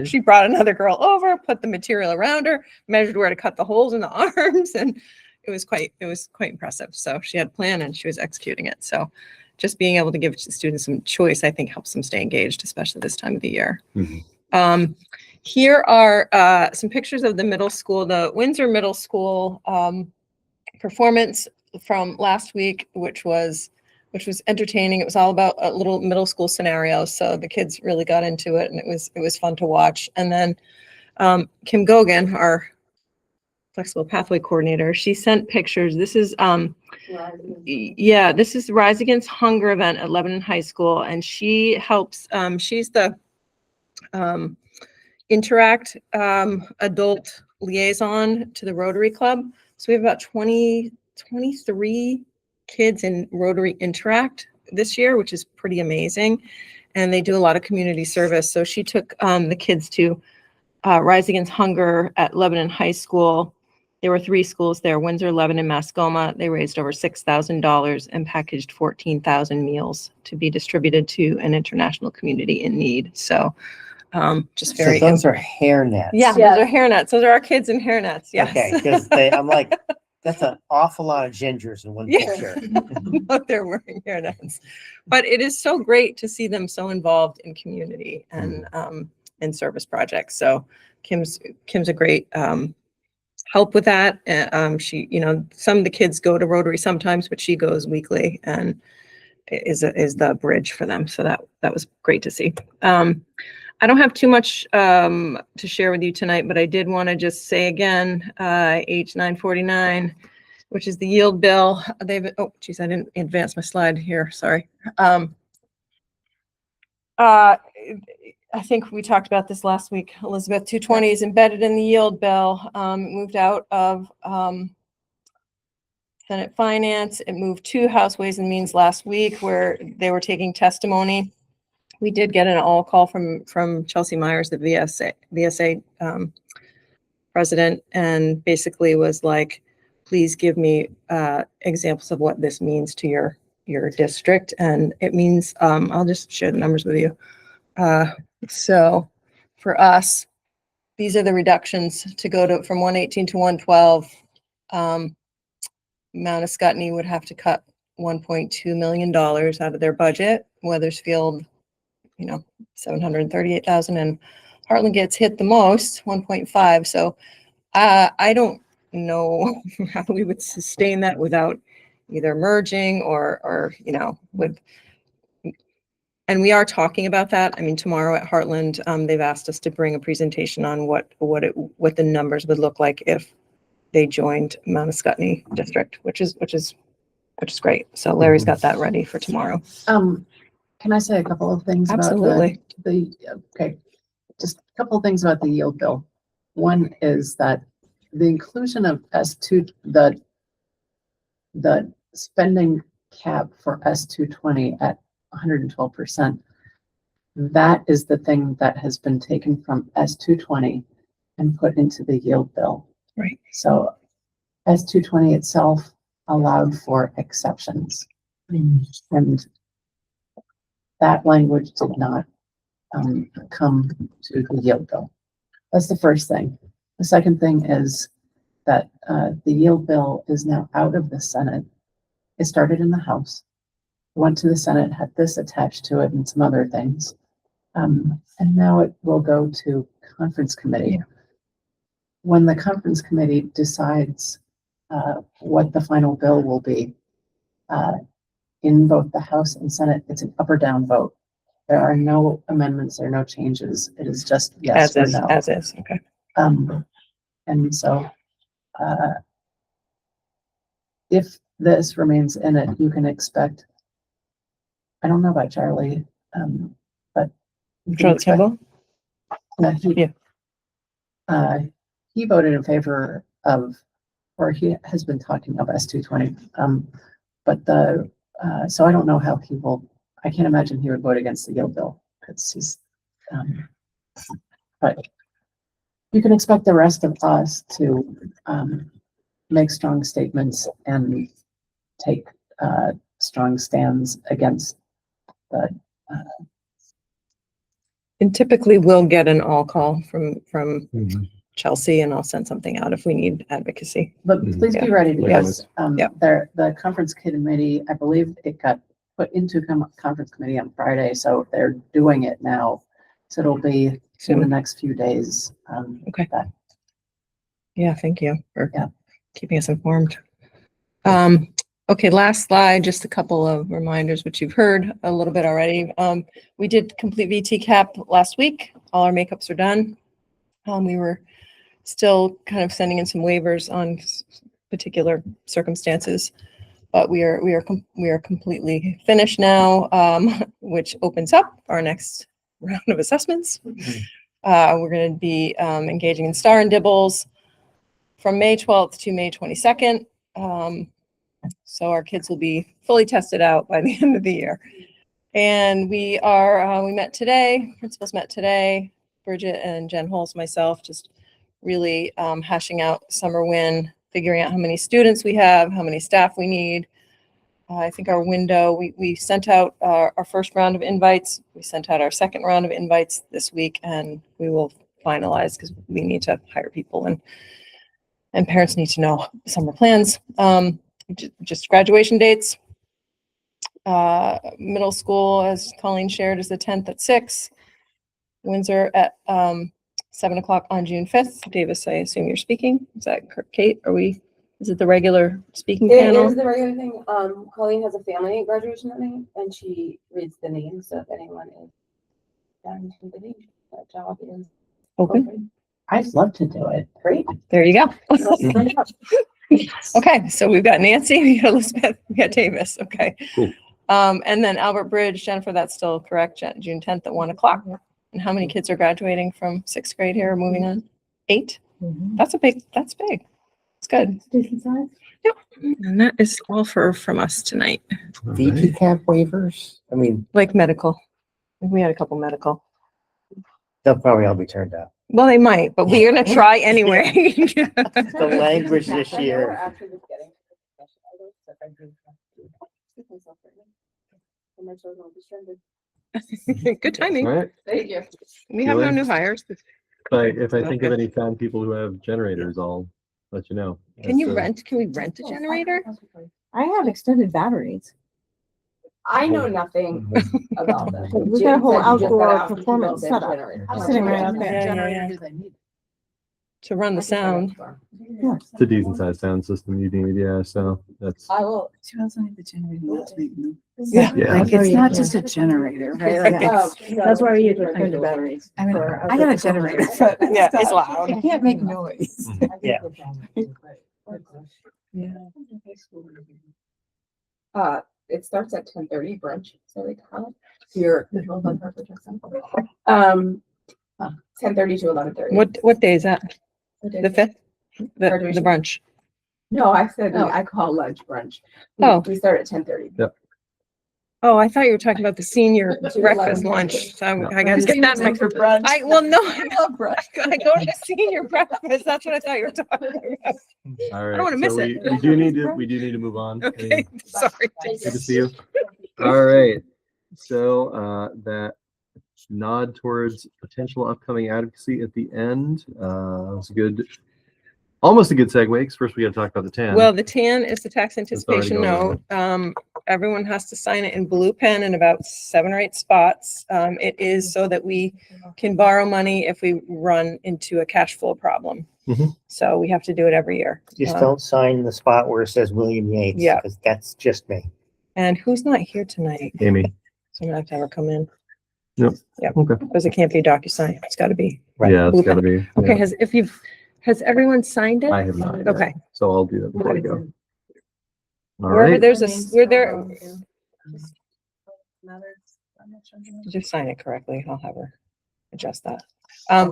[SPEAKER 4] She brought another girl over, put the material around her, measured where to cut the holes in the arms. And it was quite impressive. So she had a plan and she was executing it. So just being able to give students some choice, I think helps them stay engaged, especially this time of the year. Mm-hmm. Here are some pictures of the middle school, the Windsor Middle School performance from last week, which was entertaining. It was all about a little middle school scenario. So the kids really got into it and it was fun to watch. And then Kim Gogan, our flexible pathway coordinator, she sent pictures. This is this is the Rise Against Hunger event at Lebanon High School. And she helps, she's the Interact adult liaison to the Rotary Club. So we have about 23 kids in Rotary Interact this year, which is pretty amazing. And they do a lot of community service. So she took the kids to Rise Against Hunger at Lebanon High School. There were 3 schools there, Windsor, Lebanon, Mascoma. They raised over $6,000 and packaged 14,000 meals to be distributed to an international community in need. So just very.
[SPEAKER 5] So those are hair nets.
[SPEAKER 4] Yeah,
[SPEAKER 9] Yes.
[SPEAKER 4] those are hair nets. Those are our kids in hair nets. Yes.
[SPEAKER 5] Okay, because I'm like, that's an awful lot of gingers in one picture.
[SPEAKER 4] But they're wearing hair nets. But it is so great to see them so involved in community and in service projects. So Kim's a great help with that. She, some of the kids go to Rotary sometimes, but she goes weekly and is the bridge for them. So that was great to see. I don't have too much to share with you tonight, but I did want to just say again, H949, which is the yield bill. I didn't advance my slide here. Sorry. I think we talked about this last week. Elizabeth, 220 is embedded in the yield bill. It moved out of Senate Finance. It moved to House Ways and Means last week where they were taking testimony. We did get an all call from Chelsea Myers, the VSA president, and basically was like, please give me examples of what this means to your district. And it means, I'll just share the numbers with you. So for us, these are the reductions to go to from 118 to 112. Mount Escutney would have to cut $1.2 million out of their budget. Weathersfield, 738,000, and Heartland gets hit the most, 1.5. So I don't know how we would sustain that without either merging or with. And we are talking about that. I mean, tomorrow at Heartland, they've asked us to bring a presentation on what the numbers would look like if they joined Mount Escutney District, which is great. So Larry's got that ready for tomorrow.
[SPEAKER 2] Can I say a couple of things about
[SPEAKER 4] Absolutely.
[SPEAKER 2] okay, just a couple of things about the yield bill. One is that the inclusion of S2, the spending cap for S220 at 112%, that is the thing that has been taken from S220 and put into the yield bill.
[SPEAKER 4] Right.
[SPEAKER 2] So S220 itself allowed for exceptions. And that language did not come to the yield bill. That's the first thing. The second thing is that the yield bill is now out of the Senate. It started in the House, went to the Senate, had this attached to it and some other things. And now it will go to conference committee.
[SPEAKER 4] Yeah.
[SPEAKER 2] When the conference committee decides what the final bill will be, in both the House and Senate, it's an up or down vote. There are no amendments, there are no changes. It is just yes or no.
[SPEAKER 4] As is. Okay.
[SPEAKER 2] And so if this remains in it, you can expect, I don't know about Charlie, but you can
[SPEAKER 4] Charlie
[SPEAKER 2] expect-
[SPEAKER 4] Kimball?
[SPEAKER 2] He voted in favor of, or he has been talking of S220. But so I don't know how he will, I can't imagine he would vote against the yield bill because he's, but you can expect the rest of us to make strong statements and take strong stands against the.
[SPEAKER 4] And typically we'll get an all call from Chelsea, and I'll send something out if we need advocacy.
[SPEAKER 2] But please be ready because
[SPEAKER 4] Yeah.
[SPEAKER 2] the conference committee, I believe it got put into conference committee on Friday, so they're doing it now. So it'll be in the next few days.
[SPEAKER 4] Okay.
[SPEAKER 2] that-
[SPEAKER 4] Yeah, thank you for
[SPEAKER 2] Yeah.
[SPEAKER 4] keeping us informed. Okay, last slide, just a couple of reminders, which you've heard a little bit already. We did complete VT cap last week. All our makeups are done. We were still kind of sending in some waivers on particular circumstances, but we are completely finished now, which opens up our next round of assessments. We're going to be engaging in star and dibbles from May 12th to May 22nd. So our kids will be fully tested out by the end of the year. And we met today, principals met today, Bridget and Jen Holz, myself, just really hashing out summer win, figuring out how many students we have, how many staff we need. I think our window, we sent out our first round of invites. We sent out our second round of invites this week, and we will finalize because we need to hire people and parents need to know summer plans. Just graduation dates. Middle school, as Colleen shared, is the 10th at 6. Windsor at 7 o'clock on June 5th. Davis, I assume you're speaking. Is that Kate? Is it the regular speaking
[SPEAKER 9] It
[SPEAKER 4] panel?
[SPEAKER 9] is the regular thing. Colleen has a family graduation that night, and she reads the names. So if anyone is down to the name, that job is
[SPEAKER 4] Open.
[SPEAKER 2] I'd love to do it. Great.
[SPEAKER 4] There you go.
[SPEAKER 9] open.
[SPEAKER 4] Okay, so we've got Nancy, we got Elizabeth, we got Davis. Okay.
[SPEAKER 10] Cool.
[SPEAKER 4] And then Albert Bridge, Jennifer, that's still correct, June 10th at 1 o'clock. And how many kids are graduating from 6th grade here, moving on? 8? That's big. It's good.
[SPEAKER 8] Decent size.
[SPEAKER 4] Yep. And that is all from us tonight.
[SPEAKER 5] VT cap waivers, I mean,
[SPEAKER 4] Like medical. We had a couple medical.
[SPEAKER 5] they'll probably all be turned out.
[SPEAKER 4] Well, they might, but we're gonna try anyway.
[SPEAKER 5] The language this year.
[SPEAKER 4] Good timing.
[SPEAKER 10] All right.
[SPEAKER 9] Thank you.
[SPEAKER 4] We have no
[SPEAKER 10] Julie?
[SPEAKER 4] new hires.
[SPEAKER 10] If I think of any town people who have generators, I'll let you know.
[SPEAKER 4] Can we rent a generator?
[SPEAKER 8] I have extended batteries.
[SPEAKER 9] I know nothing about this.
[SPEAKER 8] We got a whole outdoor performance setup. Sitting right out
[SPEAKER 4] Yeah,
[SPEAKER 8] there.
[SPEAKER 4] yeah,
[SPEAKER 2] Generator
[SPEAKER 4] yeah.
[SPEAKER 2] do they need?
[SPEAKER 4] To run the sound.
[SPEAKER 10] It's a decent sized sound system you need, yeah, so that's,
[SPEAKER 9] I will.
[SPEAKER 7] She also need the generator last week. No?
[SPEAKER 4] Yeah.
[SPEAKER 10] yeah.
[SPEAKER 7] Like, it's not just a generator, right? Like, it's,
[SPEAKER 8] That's why we use extended batteries.
[SPEAKER 7] I mean, I got a generator, but
[SPEAKER 4] Yeah, it's
[SPEAKER 7] not-
[SPEAKER 4] loud.
[SPEAKER 7] It can't make noise.
[SPEAKER 5] Yeah.
[SPEAKER 9] It starts at 10:30 brunch, so they call it. Your 10:30 to 11:30.
[SPEAKER 4] What day is that? The 5th? The
[SPEAKER 9] Graduation.
[SPEAKER 4] brunch.
[SPEAKER 9] No, I said I call lunch brunch.
[SPEAKER 4] Oh.
[SPEAKER 9] We start at 10:30.
[SPEAKER 4] Oh, I thought you were talking about the senior
[SPEAKER 9] To
[SPEAKER 4] breakfast
[SPEAKER 9] 11:30.
[SPEAKER 4] lunch. So
[SPEAKER 10] No.
[SPEAKER 4] I gotta get that mixed.
[SPEAKER 7] brunch.
[SPEAKER 4] Well, no, I go to senior breakfast. That's what I thought you were talking about.
[SPEAKER 10] All right.
[SPEAKER 4] wanna miss
[SPEAKER 10] so
[SPEAKER 4] it.
[SPEAKER 10] We do need to move on.
[SPEAKER 4] Okay, sorry.
[SPEAKER 10] Good to see you. All right. So that nod towards potential upcoming advocacy at the end. It's almost a good segue, because first we gotta talk about the TAN.
[SPEAKER 4] Well, the TAN is the tax
[SPEAKER 10] already
[SPEAKER 4] anticipation
[SPEAKER 10] going
[SPEAKER 4] note. Everyone has to sign it in blue pen in about 7 or 8 spots. It is so that we can borrow money if we run into a cash flow problem.
[SPEAKER 10] Mhm.
[SPEAKER 4] So we have to do it every year.
[SPEAKER 5] Just don't sign the spot where it says William Yates.
[SPEAKER 4] Yeah.
[SPEAKER 5] 'Cause that's just me.
[SPEAKER 4] And who's not here tonight?
[SPEAKER 10] Amy.
[SPEAKER 4] So I'm gonna have to have her come in.
[SPEAKER 10] Yep.
[SPEAKER 4] Yep.
[SPEAKER 10] Okay.
[SPEAKER 4] Because it can't be a DocuSign. It's gotta be.
[SPEAKER 5] Right.
[SPEAKER 10] Yeah, it's
[SPEAKER 4] Blue
[SPEAKER 10] gotta be.
[SPEAKER 4] Okay,
[SPEAKER 10] yeah.
[SPEAKER 4] has everyone signed it?
[SPEAKER 10] I have not. yet,
[SPEAKER 4] Okay.
[SPEAKER 10] So I'll do that before I go. All
[SPEAKER 4] Wherever
[SPEAKER 10] right.
[SPEAKER 4] there's where there, just sign it correctly. I'll have her adjust that.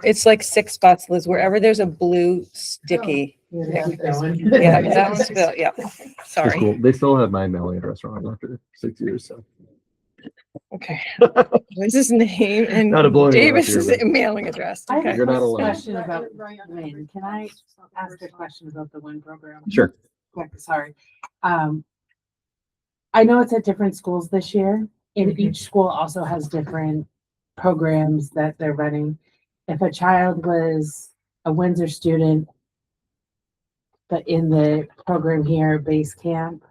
[SPEAKER 4] It's like 6 spots, Liz, wherever there's a blue sticky. Yeah, that one's Bill, yeah.
[SPEAKER 10] It's
[SPEAKER 4] Sorry.
[SPEAKER 10] cool. They still have my mailing address wrong after 6 years, so.
[SPEAKER 4] Okay. What's his name and
[SPEAKER 10] Not a blowing it up
[SPEAKER 4] Davis's
[SPEAKER 10] here, but-
[SPEAKER 4] mailing address?
[SPEAKER 2] I have
[SPEAKER 4] Okay.
[SPEAKER 10] You're not
[SPEAKER 2] a
[SPEAKER 10] alone.
[SPEAKER 2] question about WIN. Can I ask a question about the WIN program?
[SPEAKER 10] Sure.
[SPEAKER 2] Quick, sorry. I know it's at different schools this year, and each school also has different programs that they're running. If a child was a Windsor student, but in the program here, base camp,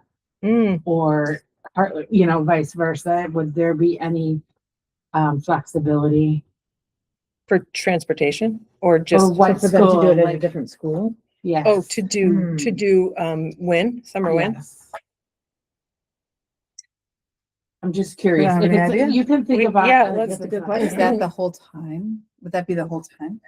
[SPEAKER 2] or vice versa, would there be any flexibility?
[SPEAKER 4] For transportation or just,
[SPEAKER 2] Or what
[SPEAKER 8] For them to do
[SPEAKER 2] school,
[SPEAKER 8] it at a
[SPEAKER 2] like-
[SPEAKER 8] different school.
[SPEAKER 2] Yes.
[SPEAKER 4] oh, to do win, summer win?
[SPEAKER 2] Yes. I'm just curious.
[SPEAKER 7] You have
[SPEAKER 2] If
[SPEAKER 7] any
[SPEAKER 2] it's,
[SPEAKER 7] idea?
[SPEAKER 2] you can think about.
[SPEAKER 4] Yeah,
[SPEAKER 2] it,
[SPEAKER 4] let's-
[SPEAKER 2] if
[SPEAKER 8] That's a
[SPEAKER 2] it's
[SPEAKER 8] good
[SPEAKER 2] not-
[SPEAKER 7] Is that the whole time? Would that be the whole time?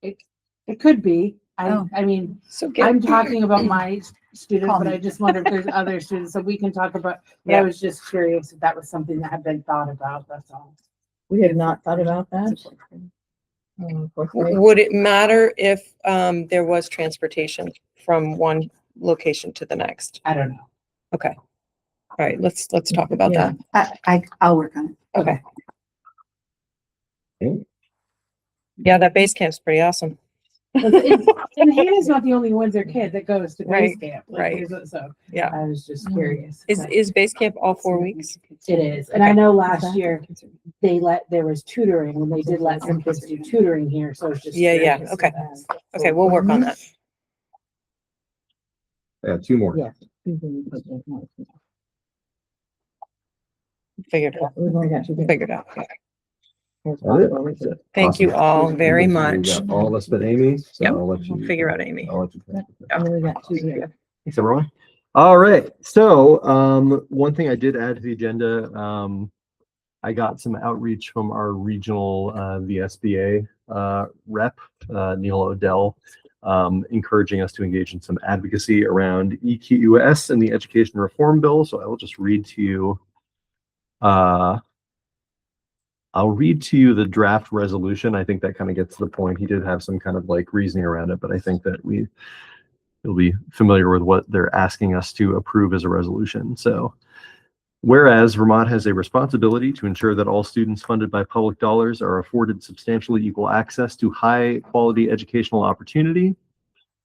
[SPEAKER 2] It could be.
[SPEAKER 7] Oh.
[SPEAKER 2] I mean,
[SPEAKER 4] So
[SPEAKER 2] I'm talking about my students,
[SPEAKER 7] Call
[SPEAKER 2] but
[SPEAKER 7] me.
[SPEAKER 2] I just wonder if there's other students, so we can talk about, but
[SPEAKER 4] Yeah.
[SPEAKER 2] I was just curious if that was something that had been thought about, that's all.
[SPEAKER 8] We had not thought about that.
[SPEAKER 4] Would it matter if there was transportation from one location to the next?
[SPEAKER 2] I don't know.
[SPEAKER 4] Okay. All right, let's talk about that.
[SPEAKER 7] I'll work on it.
[SPEAKER 4] Okay. Yeah, that base camp's pretty awesome.
[SPEAKER 2] And Hannah's not the only Windsor kid that goes to base
[SPEAKER 4] Right,
[SPEAKER 2] camp.
[SPEAKER 4] right.
[SPEAKER 2] So
[SPEAKER 4] Yeah.
[SPEAKER 2] I was just curious.
[SPEAKER 4] Is base camp all 4 weeks?
[SPEAKER 2] It is, and I know last year there was tutoring, and they did let some kids do tutoring here, so it's just.
[SPEAKER 4] Yeah, yeah,
[SPEAKER 2] curious.
[SPEAKER 4] okay. Okay, we'll work on that.
[SPEAKER 10] Yeah, 2 more.
[SPEAKER 8] Yeah.
[SPEAKER 4] Figured it out.
[SPEAKER 8] We've only got 2 days.
[SPEAKER 4] Figured out.
[SPEAKER 10] That's it.
[SPEAKER 4] Thank you
[SPEAKER 10] Awesome.
[SPEAKER 4] all very
[SPEAKER 10] We
[SPEAKER 4] much.
[SPEAKER 10] got all of us but Amy, so
[SPEAKER 4] Yep,
[SPEAKER 10] I'll let you.
[SPEAKER 4] We'll figure out Amy.
[SPEAKER 10] I'll let you finish.
[SPEAKER 8] And then we got 2 here.
[SPEAKER 10] Thanks, everyone. All right, so one thing I did add to the agenda, I got some outreach from our regional VSBA rep, Neil Odell, encouraging us to engage in some advocacy around EQUS and the Education Reform Bill. So I will just read to you. I'll read to you the draft resolution. I think that kind of gets to the point. He did have some kind of like reasoning around it, but I think that you'll be familiar with what they're asking us to approve as a resolution. So Whereas Vermont has a responsibility to ensure that all students funded by public dollars are afforded substantially equal access to high-quality educational opportunity,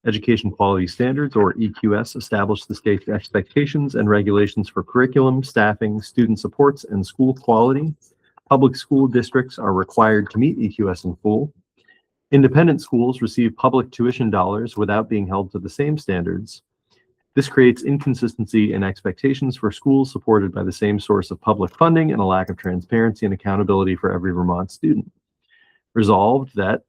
[SPEAKER 10] education quality standards, or EQS, establish the state's expectations and regulations for curriculum, staffing, student supports, and school quality. Public school districts are required to meet EQS in full. Independent schools receive public tuition dollars without being held to the same standards. This creates inconsistency in expectations for schools supported by the same source of public funding and a lack of transparency and accountability for every Vermont student. Resolved that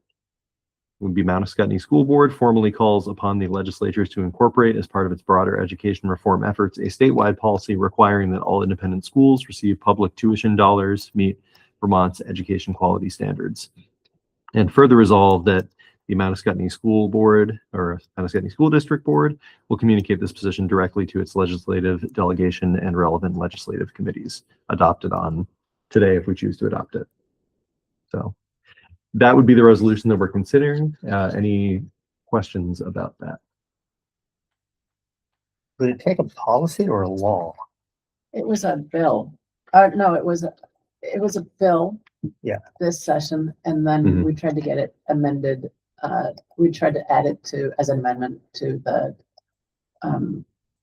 [SPEAKER 10] the Mount Scottney School Board formally calls upon the legislatures to incorporate, as part of its broader education reform efforts, a statewide policy requiring that all independent schools receive public tuition dollars to meet Vermont's education quality standards. And further resolved that the Mount Scottney School Board, or Mount Scottney School District Board, will communicate this position directly to its legislative delegation and relevant legislative committees, adopted on today if we choose to adopt it. So that would be the resolution that we're considering. Any questions about that?
[SPEAKER 5] Would it take a policy or a law?
[SPEAKER 2] It was a bill. No, it was a bill.
[SPEAKER 5] Yeah.
[SPEAKER 2] This session, and then
[SPEAKER 10] Mhm.
[SPEAKER 2] we tried to get it amended. We tried to add it as an amendment to the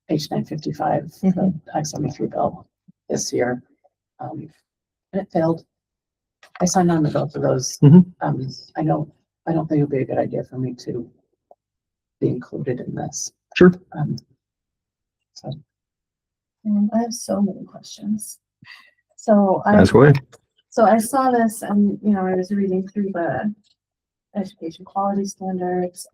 [SPEAKER 2] H 955, the I-73 bill this year. And it failed. I signed on to both of those.
[SPEAKER 10] Mhm.
[SPEAKER 2] I don't think it would be a good idea for me to be included in this.
[SPEAKER 10] Sure.
[SPEAKER 2] So
[SPEAKER 8] I have so many questions. So
[SPEAKER 10] Ask away.
[SPEAKER 8] I saw this and, I was reading through the education quality standards.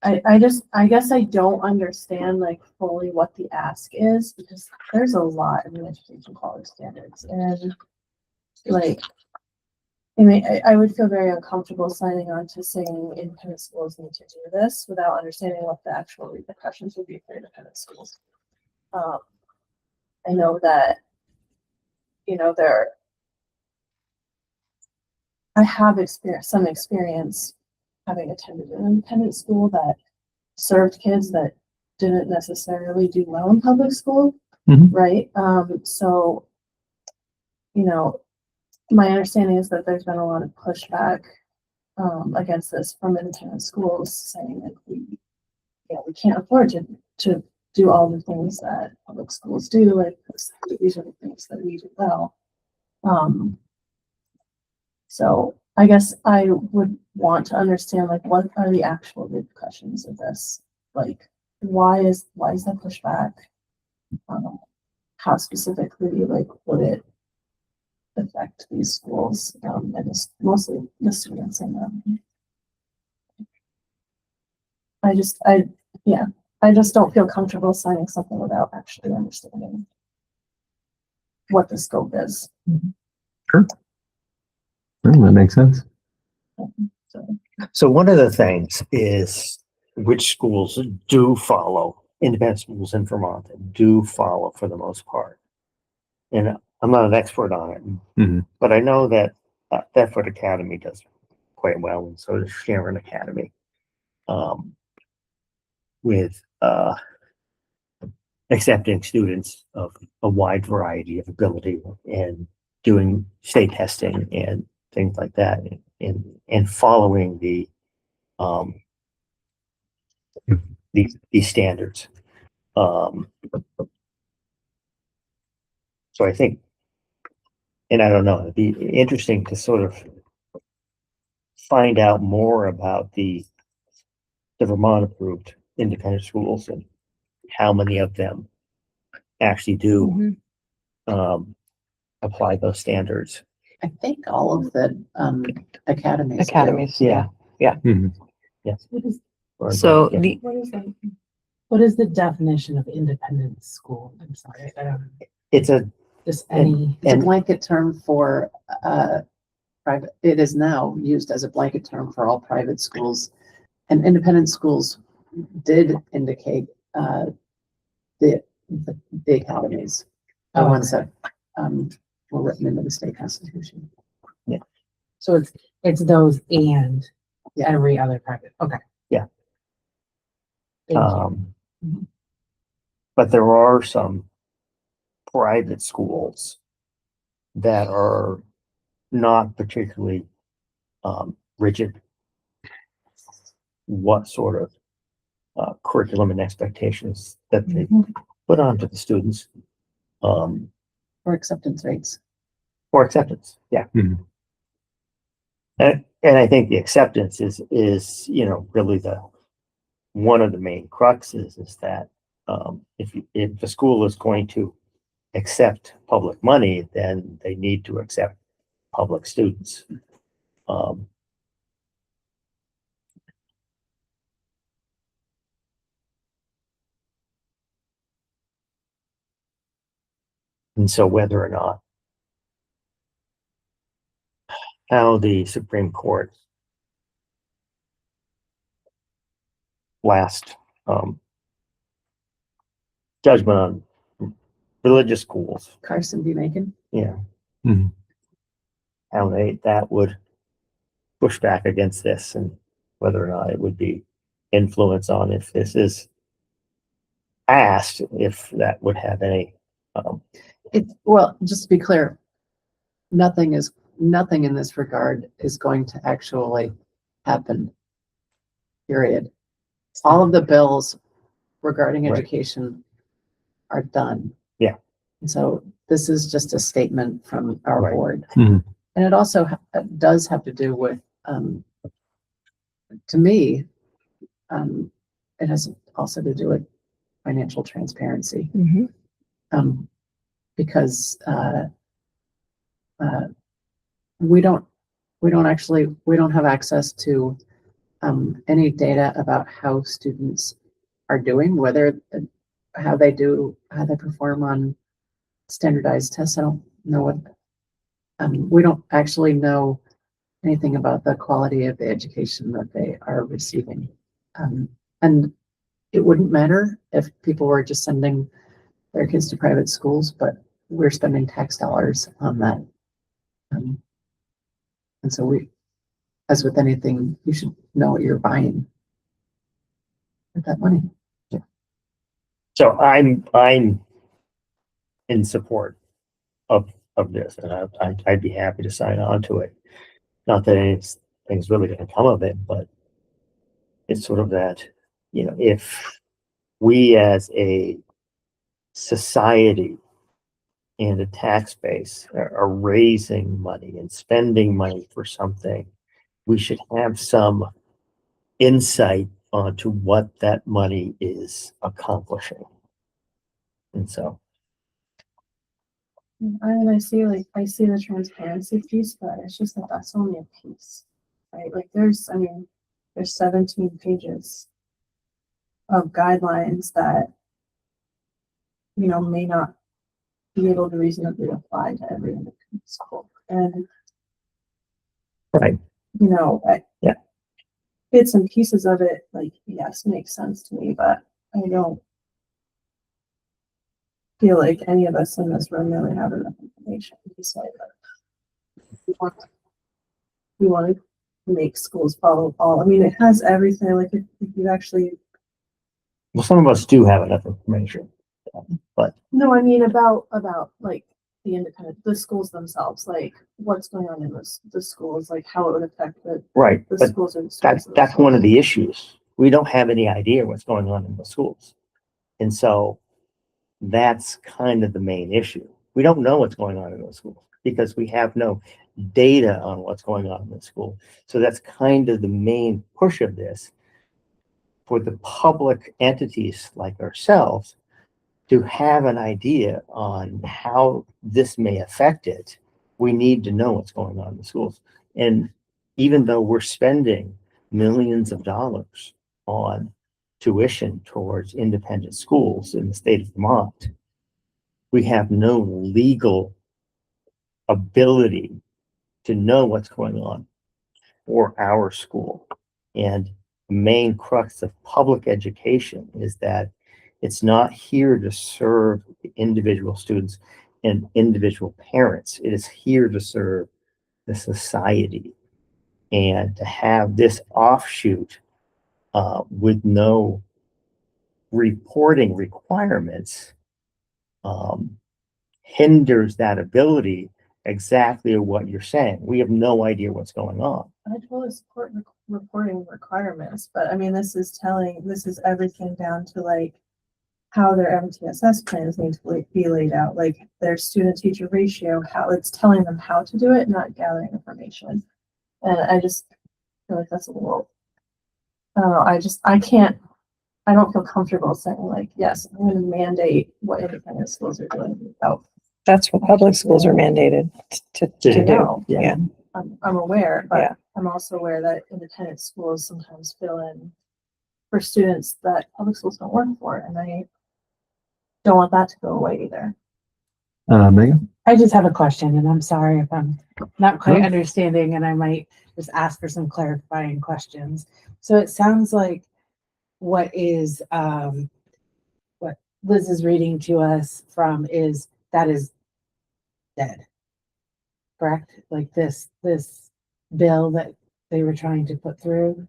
[SPEAKER 8] I guess I don't understand like fully what the ask is, because there's a lot in the education quality standards, and like, I would feel very uncomfortable signing on to saying independent schools need to do this without understanding what the actual repercussions would be for independent schools. I know that, I have some experience having attended an independent school that served kids that didn't necessarily do well in public school,
[SPEAKER 10] Mhm.
[SPEAKER 8] right? So, my understanding is that there's been a lot of pushback against this from independent schools, saying that we can't afford to do all the things that public schools do. Like, these are the things that we do well. So I guess I would want to understand, like, what are the actual repercussions of this? Like, why is that pushback? How specifically, like, would it affect these schools, and it's mostly the students in them? I just don't feel comfortable signing something without actually understanding what the scope is.
[SPEAKER 10] Sure. That makes sense.
[SPEAKER 5] So one of the things is which schools do follow, independent schools in Vermont do follow for the most part. And I'm not an expert on it,
[SPEAKER 10] Mhm.
[SPEAKER 5] but I know that Thetford Academy does quite well, and so does Sharon Academy. With accepting students of a wide variety of ability and doing state testing and things like that, and following these standards. So I think, and I don't know, it'd be interesting to sort of find out more about the Vermont approved independent schools and how many of them actually do apply those standards.
[SPEAKER 2] I think all of the academies. do.
[SPEAKER 4] Academies.
[SPEAKER 5] Yeah.
[SPEAKER 10] Mhm.
[SPEAKER 5] Yes.
[SPEAKER 4] So
[SPEAKER 5] Yeah.
[SPEAKER 7] What is the definition of independent school? I'm sorry, I don't,
[SPEAKER 5] It's a,
[SPEAKER 7] just any.
[SPEAKER 2] It's a
[SPEAKER 5] And-
[SPEAKER 2] blanket term for private. It is now used as a blanket term for all private schools, and independent schools did indicate the academies, the ones that were written into the state constitution.
[SPEAKER 7] So it's those and
[SPEAKER 2] Yeah.
[SPEAKER 7] every other private, okay.
[SPEAKER 5] Yeah.
[SPEAKER 7] Thank you.
[SPEAKER 5] but there are some private schools that are not particularly rigid, what sort of curriculum and expectations that they put onto the students,
[SPEAKER 2] Or acceptance rates.
[SPEAKER 5] or acceptance. Yeah.
[SPEAKER 10] Mhm.
[SPEAKER 5] And I think the acceptance is, really one of the main cruxes is that, if the school is going to accept public money, then they need to accept public students. Um, and so whether or not how the Supreme Court last judgment on religious schools,
[SPEAKER 2] Carson v. Macon.
[SPEAKER 10] Mhm.
[SPEAKER 5] how that would push back against this, and whether or not it would be influence on if this is asked, if that would have any.
[SPEAKER 2] Well, just to be clear, nothing in this regard is going to actually happen. Period. All of the bills regarding
[SPEAKER 5] Right.
[SPEAKER 2] education are done.
[SPEAKER 5] Yeah.
[SPEAKER 2] And so this is just a statement from our
[SPEAKER 5] Right.
[SPEAKER 2] board.
[SPEAKER 10] Mhm.
[SPEAKER 2] And it also does have to do with, to me, it has also to do with financial transparency. Because we don't have access to any data about how students are doing, whether how they perform on standardized tests. I don't know what we don't actually know anything about the quality of the education that they are receiving. And it wouldn't matter if people were just sending their kids to private schools, but we're spending tax dollars on that. And so as with anything, you should know what you're buying with that money.
[SPEAKER 5] So I'm in support of this, and I'd be happy to sign on to it. Not that anything's really going to come of it, but it's sort of that, if we as a society and a tax base are raising money and spending money for something, we should have some insight onto what that money is accomplishing. And so,
[SPEAKER 9] And I see the transparency piece, but it's just that that's only a piece, right? Like there's 17 pages of guidelines that, may not be able to reasonably apply to every independent school. And,
[SPEAKER 5] right. Yeah.
[SPEAKER 9] Bits and pieces of it, like, yes, makes sense to me, but I don't feel like any of us in this room really have enough information to say that we want to make schools follow all. I mean, it has everything. Like if you actually.
[SPEAKER 5] Well, some of us do have enough information, but
[SPEAKER 9] No, I mean about like the schools themselves, like what's going on in the schools, like how it would affect the
[SPEAKER 5] right.
[SPEAKER 9] the
[SPEAKER 5] But
[SPEAKER 9] schools and
[SPEAKER 5] that's one of the issues. We don't have any idea what's going on in the schools. And so that's kind of the main issue. We don't know what's going on in those schools because we have no data on what's going on in the school. So that's kind of the main push of this for the public entities like ourselves to have an idea on how this may affect it. We need to know what's going on in the schools. And even though we're spending millions of dollars on tuition towards independent schools in the state of Vermont, we have no legal ability to know what's going on for our school. And the main crux of public education is that it's not here to serve the individual students and individual parents. It is here to serve the society. And to have this offshoot with no reporting requirements hinders that ability, exactly what you're saying. We have no idea what's going on.
[SPEAKER 11] I totally support reporting requirements, but I mean, this is everything down to like how their MTSS plans need to be laid out, like their student teacher ratio, how it's telling them how to do it, not gathering information. And I just feel like that's a little, I don't know, I don't feel comfortable saying like, yes, I'm going to mandate what independent schools are doing without.
[SPEAKER 4] That's what public schools are mandated to do.
[SPEAKER 11] know.
[SPEAKER 4] Yeah.
[SPEAKER 11] I'm aware,
[SPEAKER 4] Yeah.
[SPEAKER 11] but I'm also aware that independent schools sometimes fill in for students that public schools don't work for, and I don't want that to go away either.
[SPEAKER 10] Megan?
[SPEAKER 7] I just have a question, and I'm sorry if I'm not quite
[SPEAKER 10] No.
[SPEAKER 7] understanding, and I might just ask for some clarifying questions. So it sounds like what Liz is reading to us from is dead. Correct? Like this bill that they were trying to put through.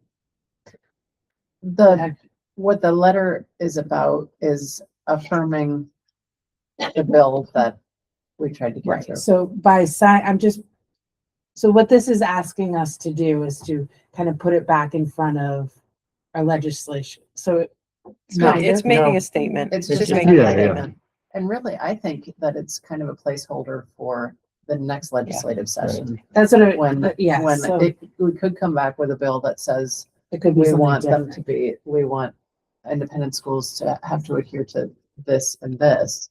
[SPEAKER 2] What the letter is about is affirming the bill that we tried to get through.
[SPEAKER 7] So so what this is asking us to do is to kind of put it back in front of our legislation. So
[SPEAKER 4] It's making a statement.
[SPEAKER 2] It's
[SPEAKER 5] It's
[SPEAKER 2] just
[SPEAKER 5] just-
[SPEAKER 2] making a
[SPEAKER 10] Yeah, yeah.
[SPEAKER 2] statement. And really, I think that it's kind of a placeholder for the next legislative session.
[SPEAKER 7] that's what
[SPEAKER 2] When,
[SPEAKER 7] yeah,
[SPEAKER 2] when
[SPEAKER 7] so
[SPEAKER 2] we could come back with a bill that says
[SPEAKER 7] it could be
[SPEAKER 2] we
[SPEAKER 7] something
[SPEAKER 2] want them
[SPEAKER 7] different.
[SPEAKER 2] to be, we want independent schools to have to adhere to this and this,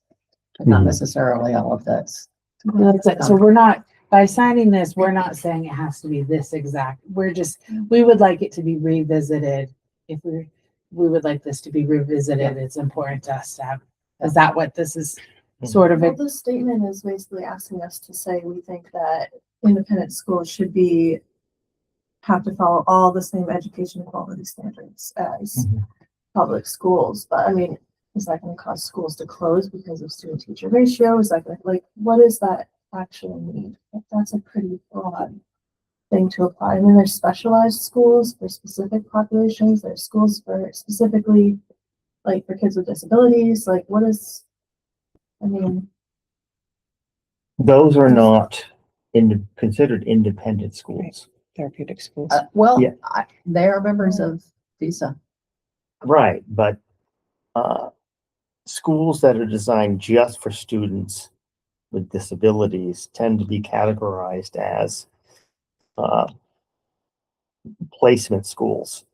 [SPEAKER 2] but not
[SPEAKER 10] Mhm.
[SPEAKER 2] necessarily all of this.
[SPEAKER 7] That's it. So we're not, by signing this, we're not saying it has to be this exact. We would like it to be revisited. If we would like this to be revisited, it's important to us to have, is that what this is sort of?
[SPEAKER 11] Well, this statement is basically asking us to say we think that independent schools should have to follow all the same education quality standards as public schools. But I mean, is that going to cause schools to close because of student teacher ratio? Is that going to, like, what does that actually mean? Like, that's a pretty broad thing to apply. I mean, there's specialized schools for specific populations. There's schools for specifically like for kids with disabilities. Like, what is, I mean,
[SPEAKER 5] Those are not considered independent schools.
[SPEAKER 4] Therapeutic schools.
[SPEAKER 2] Well,
[SPEAKER 5] Yeah.
[SPEAKER 2] they are members of VISA.
[SPEAKER 5] Right, but schools that are designed just for students with disabilities tend to be categorized as placement schools.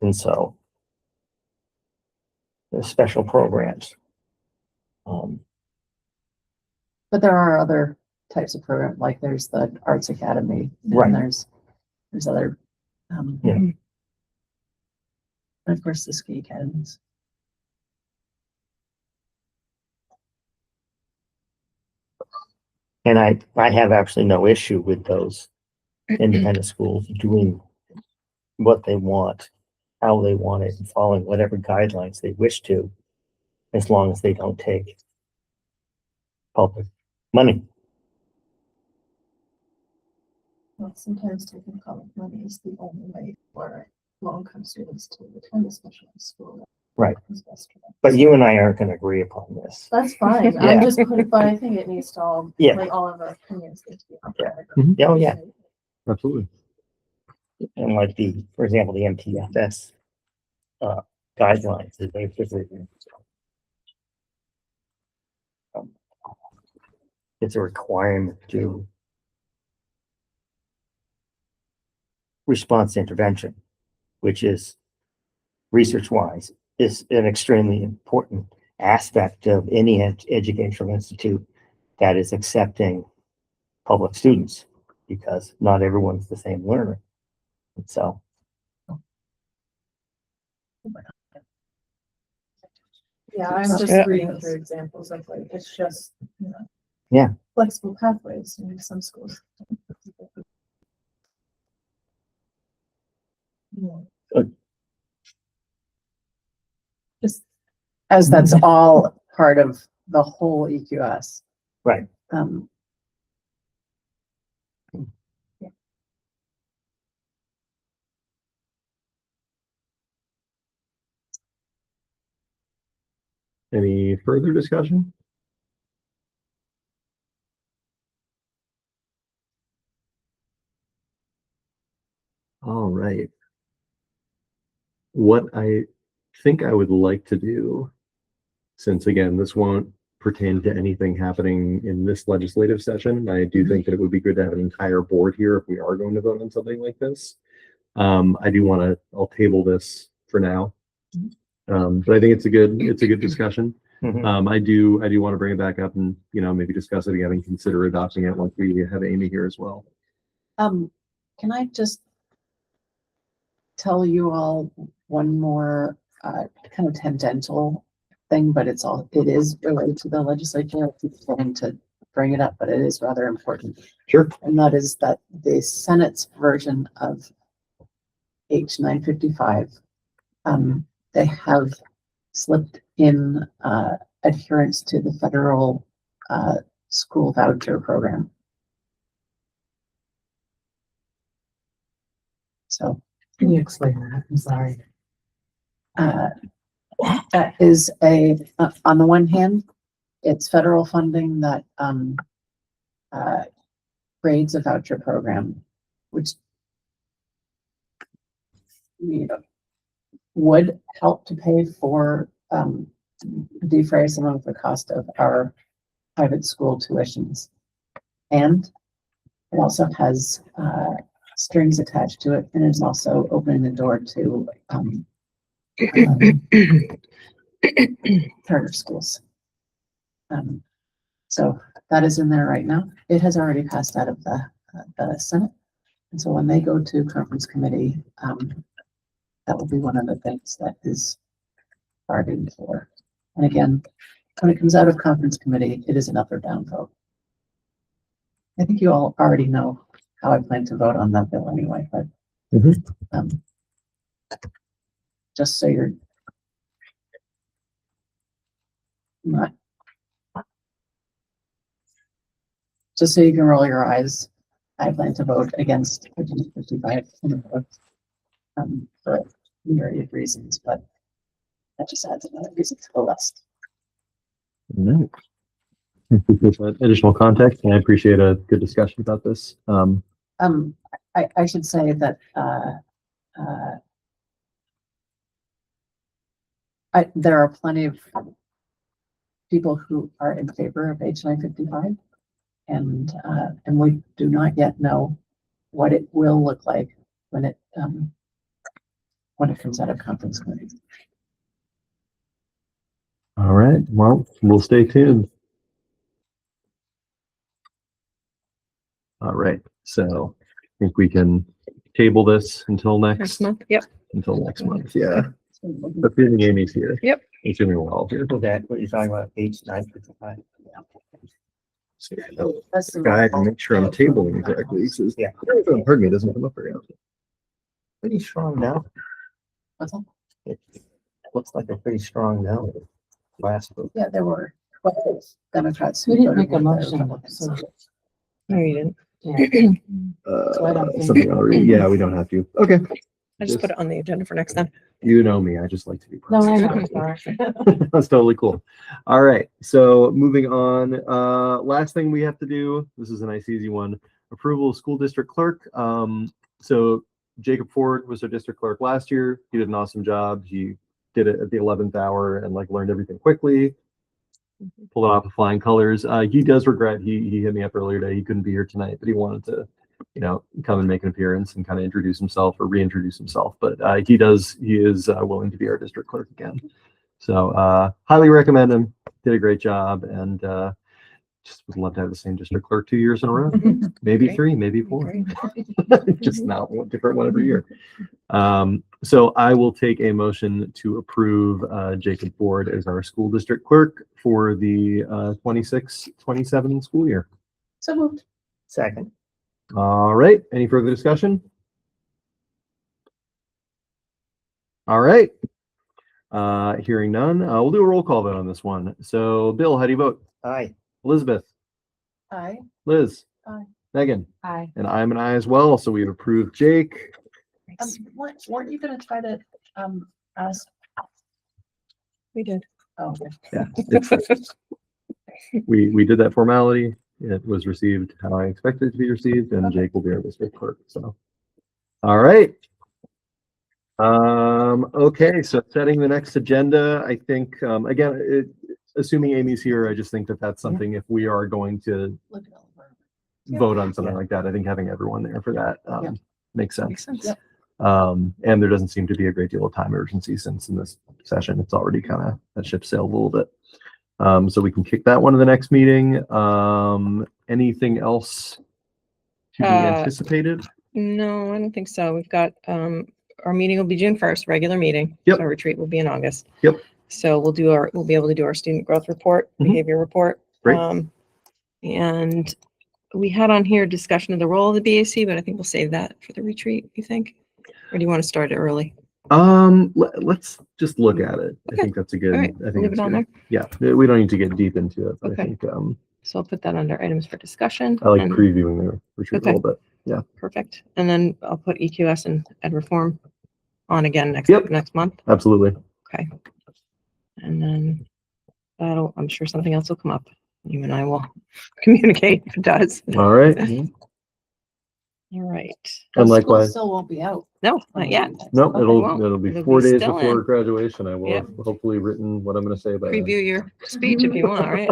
[SPEAKER 5] And so there's special programs.
[SPEAKER 2] But there are other types of programs, like there's the Arts Academy. and
[SPEAKER 5] Right.
[SPEAKER 2] There's other,
[SPEAKER 5] Yeah.
[SPEAKER 2] and of course, the ski academies.
[SPEAKER 5] And I have absolutely no issue with those independent schools doing what they want, how they want it, and following whatever guidelines they wish to, as long as they don't take public money.
[SPEAKER 11] well, sometimes taking public money is the only way for low-income students to attend a specialized school.
[SPEAKER 5] Right.
[SPEAKER 11] Is best for them.
[SPEAKER 5] But you and I aren't going to agree upon this.
[SPEAKER 11] That's fine.
[SPEAKER 5] Yeah.
[SPEAKER 11] I'm just putting, but I think it needs to all,
[SPEAKER 5] Yeah.
[SPEAKER 11] like all of our opinions need to be out there.
[SPEAKER 5] Oh, yeah.
[SPEAKER 10] Absolutely.
[SPEAKER 5] And like for example, the MTFS guidelines is basically it's a requirement to response intervention, which is research-wise is an extremely important aspect of any educational institute that is accepting public students, because not everyone's the same learner. And so,
[SPEAKER 11] Yeah, I'm just
[SPEAKER 4] Yeah.
[SPEAKER 11] reading through examples of like, it's just,
[SPEAKER 5] Yeah.
[SPEAKER 11] flexible pathways in some schools.
[SPEAKER 2] Just as that's all part of the whole EQS.
[SPEAKER 5] right.
[SPEAKER 10] Any further discussion? All right. What I think I would like to do, since again, this won't pertain to anything happening in this legislative session, I do think that it would be good to have an entire board here if we are going to vote on something like this. I do want to, I'll table this for now. But I think it's a good discussion. I do want to bring it back up and, maybe discuss it again and consider adopting it once we have Amy here as well.
[SPEAKER 2] Can I just tell you all one more kind of tangential thing, but it is related to the legislature. I keep wanting to bring it up, but it is rather important.
[SPEAKER 10] Sure.
[SPEAKER 2] And that is that the Senate's version of H 955, they have slipped in adherence to the federal school voucher program. So
[SPEAKER 7] Can you explain that? I'm sorry.
[SPEAKER 2] That is on the one hand, it's federal funding that creates a voucher program, which would help to pay for defray some of the cost of our private school tuitions. And it also has strings attached to it, and it's also opening the door to charter schools. So that is in there right now. It has already passed out of the Senate. And so when they go to conference committee, that will be one of the things that is bargained for. And again, when it comes out of conference committee, it is an up or down vote. I think you all already know how I plan to vote on that bill anyway, but just so you're not, just so you can roll your eyes, I plan to vote against 55 for a myriad of reasons, but that just adds another reason to the list.
[SPEAKER 10] Right. Additional context, and I appreciate a good discussion about this.
[SPEAKER 2] I should say that there are plenty of people who are in favor of H 955, and we do not yet know what it will look like when it comes out of conference committee.
[SPEAKER 10] All right. Well, we'll stay tuned. All right. So I think we can table this until
[SPEAKER 4] Next month. Yep.
[SPEAKER 10] until next month. Yeah. Assuming Amy's here.
[SPEAKER 4] Yep.
[SPEAKER 10] Assuming we're all here.
[SPEAKER 5] That, what you're talking about, page 955.
[SPEAKER 10] So, guide and make sure I'm tabling correctly. It says,
[SPEAKER 5] Yeah.
[SPEAKER 10] Pardon me, it doesn't come up very often.
[SPEAKER 5] Pretty strong now.
[SPEAKER 2] What's that?
[SPEAKER 5] It looks like a pretty strong now. Last vote.
[SPEAKER 2] Yeah, there were 12 Democrats.
[SPEAKER 7] We
[SPEAKER 2] who
[SPEAKER 7] didn't
[SPEAKER 2] voted
[SPEAKER 7] make a
[SPEAKER 2] with
[SPEAKER 7] motion,
[SPEAKER 2] Republicans.
[SPEAKER 7] so-
[SPEAKER 4] No, you didn't.
[SPEAKER 7] So I don't think-
[SPEAKER 10] Something I'll read. Yeah, we don't have to. Okay.
[SPEAKER 4] I just put it on the agenda for next time.
[SPEAKER 10] You know me, I just like to be
[SPEAKER 7] No, I
[SPEAKER 10] present.
[SPEAKER 7] know, sorry.
[SPEAKER 10] That's totally cool. All right, so moving on, last thing we have to do, this is a nice easy one, approval of school district clerk. So Jacob Ford was our district clerk last year. He did an awesome job. He did it at the 11th hour and learned everything quickly, pulled it off with flying colors. He does regret, he hit me up earlier today, he couldn't be here tonight, but he wanted to come and make an appearance and kind of introduce himself or reintroduce himself. But he is willing to be our district clerk again. So highly recommend him. Did a great job, and just would love to have the same district clerk 2 years in a row, maybe
[SPEAKER 4] Great.
[SPEAKER 10] 3, maybe 4,
[SPEAKER 4] Great.
[SPEAKER 10] just not one different one every year. So I will take a motion to approve Jacob Ford as our school district clerk for the 26-27 school year.
[SPEAKER 2] So moved.
[SPEAKER 5] Second.
[SPEAKER 10] All right. Any further discussion? All right. Hearing none, we'll do a roll call vote on this one. So, Bill, how do you vote?
[SPEAKER 5] Aye.
[SPEAKER 10] Elizabeth?
[SPEAKER 2] Aye.
[SPEAKER 10] Liz?
[SPEAKER 2] Aye.
[SPEAKER 10] Megan?
[SPEAKER 7] Aye.
[SPEAKER 10] And I'm an aye as well. So we've approved Jake.
[SPEAKER 2] Weren't you going to try to ask?
[SPEAKER 4] We did.
[SPEAKER 2] Oh, okay.
[SPEAKER 10] Yeah. We did that formality. It was received how I expected it to be received, and Jake will be our district clerk. So All right. Okay, so setting the next agenda, I think, again, assuming Amy's here, I just think that that's something, if we are going to
[SPEAKER 2] Look at all of our-
[SPEAKER 10] vote on something like that, I think having everyone there for that,
[SPEAKER 2] Yeah.
[SPEAKER 10] makes
[SPEAKER 4] Makes
[SPEAKER 10] sense.
[SPEAKER 4] sense.
[SPEAKER 10] And there doesn't seem to be a great deal of time urgency since in this session, it's already kind of, that ship sailed a little bit. So we can kick that one to the next meeting. Anything else to be anticipated?
[SPEAKER 4] No, I don't think so. We've got, our meeting will be June 1st, regular meeting.
[SPEAKER 10] Yep.
[SPEAKER 4] So our retreat will be in August.
[SPEAKER 10] Yep.
[SPEAKER 4] So we'll be able to do our student growth report,
[SPEAKER 10] Mhm.
[SPEAKER 4] behavior report.
[SPEAKER 10] Great.
[SPEAKER 4] And we had on here discussion of the role of the BAC, but I think we'll save that for the retreat, you think? Or do you want to start it early?
[SPEAKER 10] Let's just look at it. I
[SPEAKER 4] Okay.
[SPEAKER 10] think that's a good,
[SPEAKER 4] All right,
[SPEAKER 10] I think
[SPEAKER 4] leave
[SPEAKER 10] it's
[SPEAKER 4] it on
[SPEAKER 10] good.
[SPEAKER 4] there.
[SPEAKER 10] Yeah, we don't need to get deep into it, but I
[SPEAKER 4] Okay.
[SPEAKER 10] think,
[SPEAKER 4] So I'll put that under items for discussion.
[SPEAKER 10] I like
[SPEAKER 4] and-
[SPEAKER 10] previewing the retreat a
[SPEAKER 4] Okay.
[SPEAKER 10] little bit. Yeah.
[SPEAKER 4] Perfect. And then I'll put EQS and ed reform on again next
[SPEAKER 10] Yep.
[SPEAKER 4] month.
[SPEAKER 10] Absolutely.
[SPEAKER 4] Okay. And then I'm sure something else will come up. You and I will communicate if it does.
[SPEAKER 10] All right.
[SPEAKER 4] All right.
[SPEAKER 10] And
[SPEAKER 2] School
[SPEAKER 10] likewise,
[SPEAKER 2] Still won't be out.
[SPEAKER 4] No, not yet.
[SPEAKER 10] no,
[SPEAKER 4] Okay.
[SPEAKER 10] it'll be
[SPEAKER 4] It'll
[SPEAKER 10] 4
[SPEAKER 4] be
[SPEAKER 10] days
[SPEAKER 4] still
[SPEAKER 10] before
[SPEAKER 4] in.
[SPEAKER 10] graduation. I will
[SPEAKER 4] Yep.
[SPEAKER 10] have hopefully written what I'm going to say by then.
[SPEAKER 4] Preview your speech if you want, right?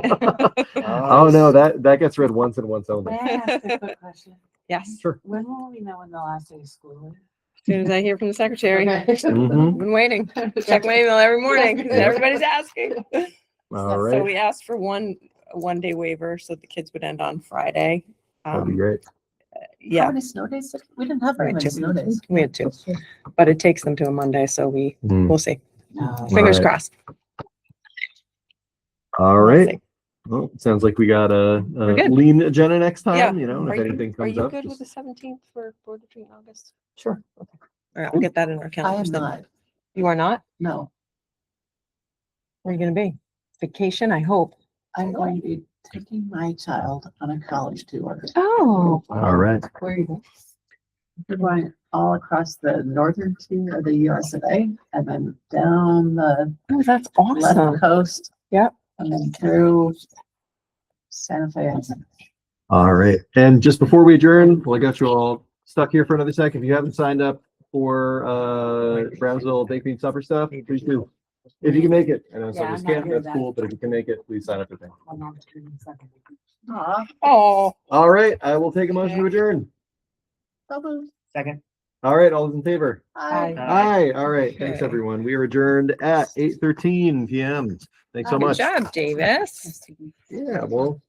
[SPEAKER 10] Oh, no, that gets read once and once only.
[SPEAKER 2] May I ask a quick question?
[SPEAKER 4] Yes.
[SPEAKER 10] Sure.
[SPEAKER 2] When will we know when the last day of school is?
[SPEAKER 4] As soon as I hear from the secretary.
[SPEAKER 2] Okay.
[SPEAKER 10] Mhm.
[SPEAKER 4] I've been waiting. Check my email every morning. 'Cause
[SPEAKER 10] Yeah.
[SPEAKER 4] Everybody's asking.
[SPEAKER 10] All
[SPEAKER 4] So
[SPEAKER 10] right.
[SPEAKER 4] we asked for a 1 day waiver so the kids would end on Friday.
[SPEAKER 10] That'd be great.
[SPEAKER 2] How
[SPEAKER 4] Yeah,
[SPEAKER 2] many snow days? We didn't have
[SPEAKER 4] we
[SPEAKER 2] very
[SPEAKER 4] had
[SPEAKER 2] many
[SPEAKER 4] two.
[SPEAKER 2] snow days.
[SPEAKER 4] We had 2, but it takes them to a Monday, so
[SPEAKER 10] Mm.
[SPEAKER 4] we'll see.
[SPEAKER 2] No.
[SPEAKER 4] Fingers
[SPEAKER 10] right.
[SPEAKER 4] crossed.
[SPEAKER 10] All
[SPEAKER 4] We'll
[SPEAKER 10] right.
[SPEAKER 4] see.
[SPEAKER 10] Well, it sounds like we got a
[SPEAKER 4] good.
[SPEAKER 10] lean agenda next
[SPEAKER 4] Yeah.
[SPEAKER 10] time, and
[SPEAKER 4] Are
[SPEAKER 10] if anything
[SPEAKER 4] Are
[SPEAKER 10] comes
[SPEAKER 4] you
[SPEAKER 10] up.
[SPEAKER 4] good with
[SPEAKER 10] just-
[SPEAKER 4] the 17th for board retreat in August?
[SPEAKER 2] Sure.
[SPEAKER 4] Okay. All right, I'll get that in our
[SPEAKER 2] I
[SPEAKER 4] calendar.
[SPEAKER 2] am not.
[SPEAKER 4] You are not?
[SPEAKER 2] No,
[SPEAKER 4] Where are you gonna be? Vacation, I hope.
[SPEAKER 2] I'm going to be taking my child on a college tour.
[SPEAKER 4] Oh.
[SPEAKER 10] All right.
[SPEAKER 2] Where are you going? We're going all across the northern tier of the US of A and then down the
[SPEAKER 4] Oh, that's awesome.
[SPEAKER 2] left coast.
[SPEAKER 4] Yep.
[SPEAKER 2] And then through Santa Fe.
[SPEAKER 10] All right. And just before we adjourn, well, I got you all stuck here for another second. If you haven't signed up for Brownsville Baked Bean Supper stuff, please do. If you can make it. I know some of us can't, that's cool, but if you can make it, please sign up for things.
[SPEAKER 2] Aw.
[SPEAKER 4] Oh.
[SPEAKER 10] All right. I will take a motion to adjourn.
[SPEAKER 5] Second.
[SPEAKER 10] All right. All those in favor?
[SPEAKER 2] Hi.
[SPEAKER 10] Aye. All right. Thanks,
[SPEAKER 4] Okay.
[SPEAKER 10] everyone. We are adjourned at 8:13 p.m. Thanks so
[SPEAKER 4] Good
[SPEAKER 10] much.
[SPEAKER 4] job, Davis.
[SPEAKER 10] Yeah, well.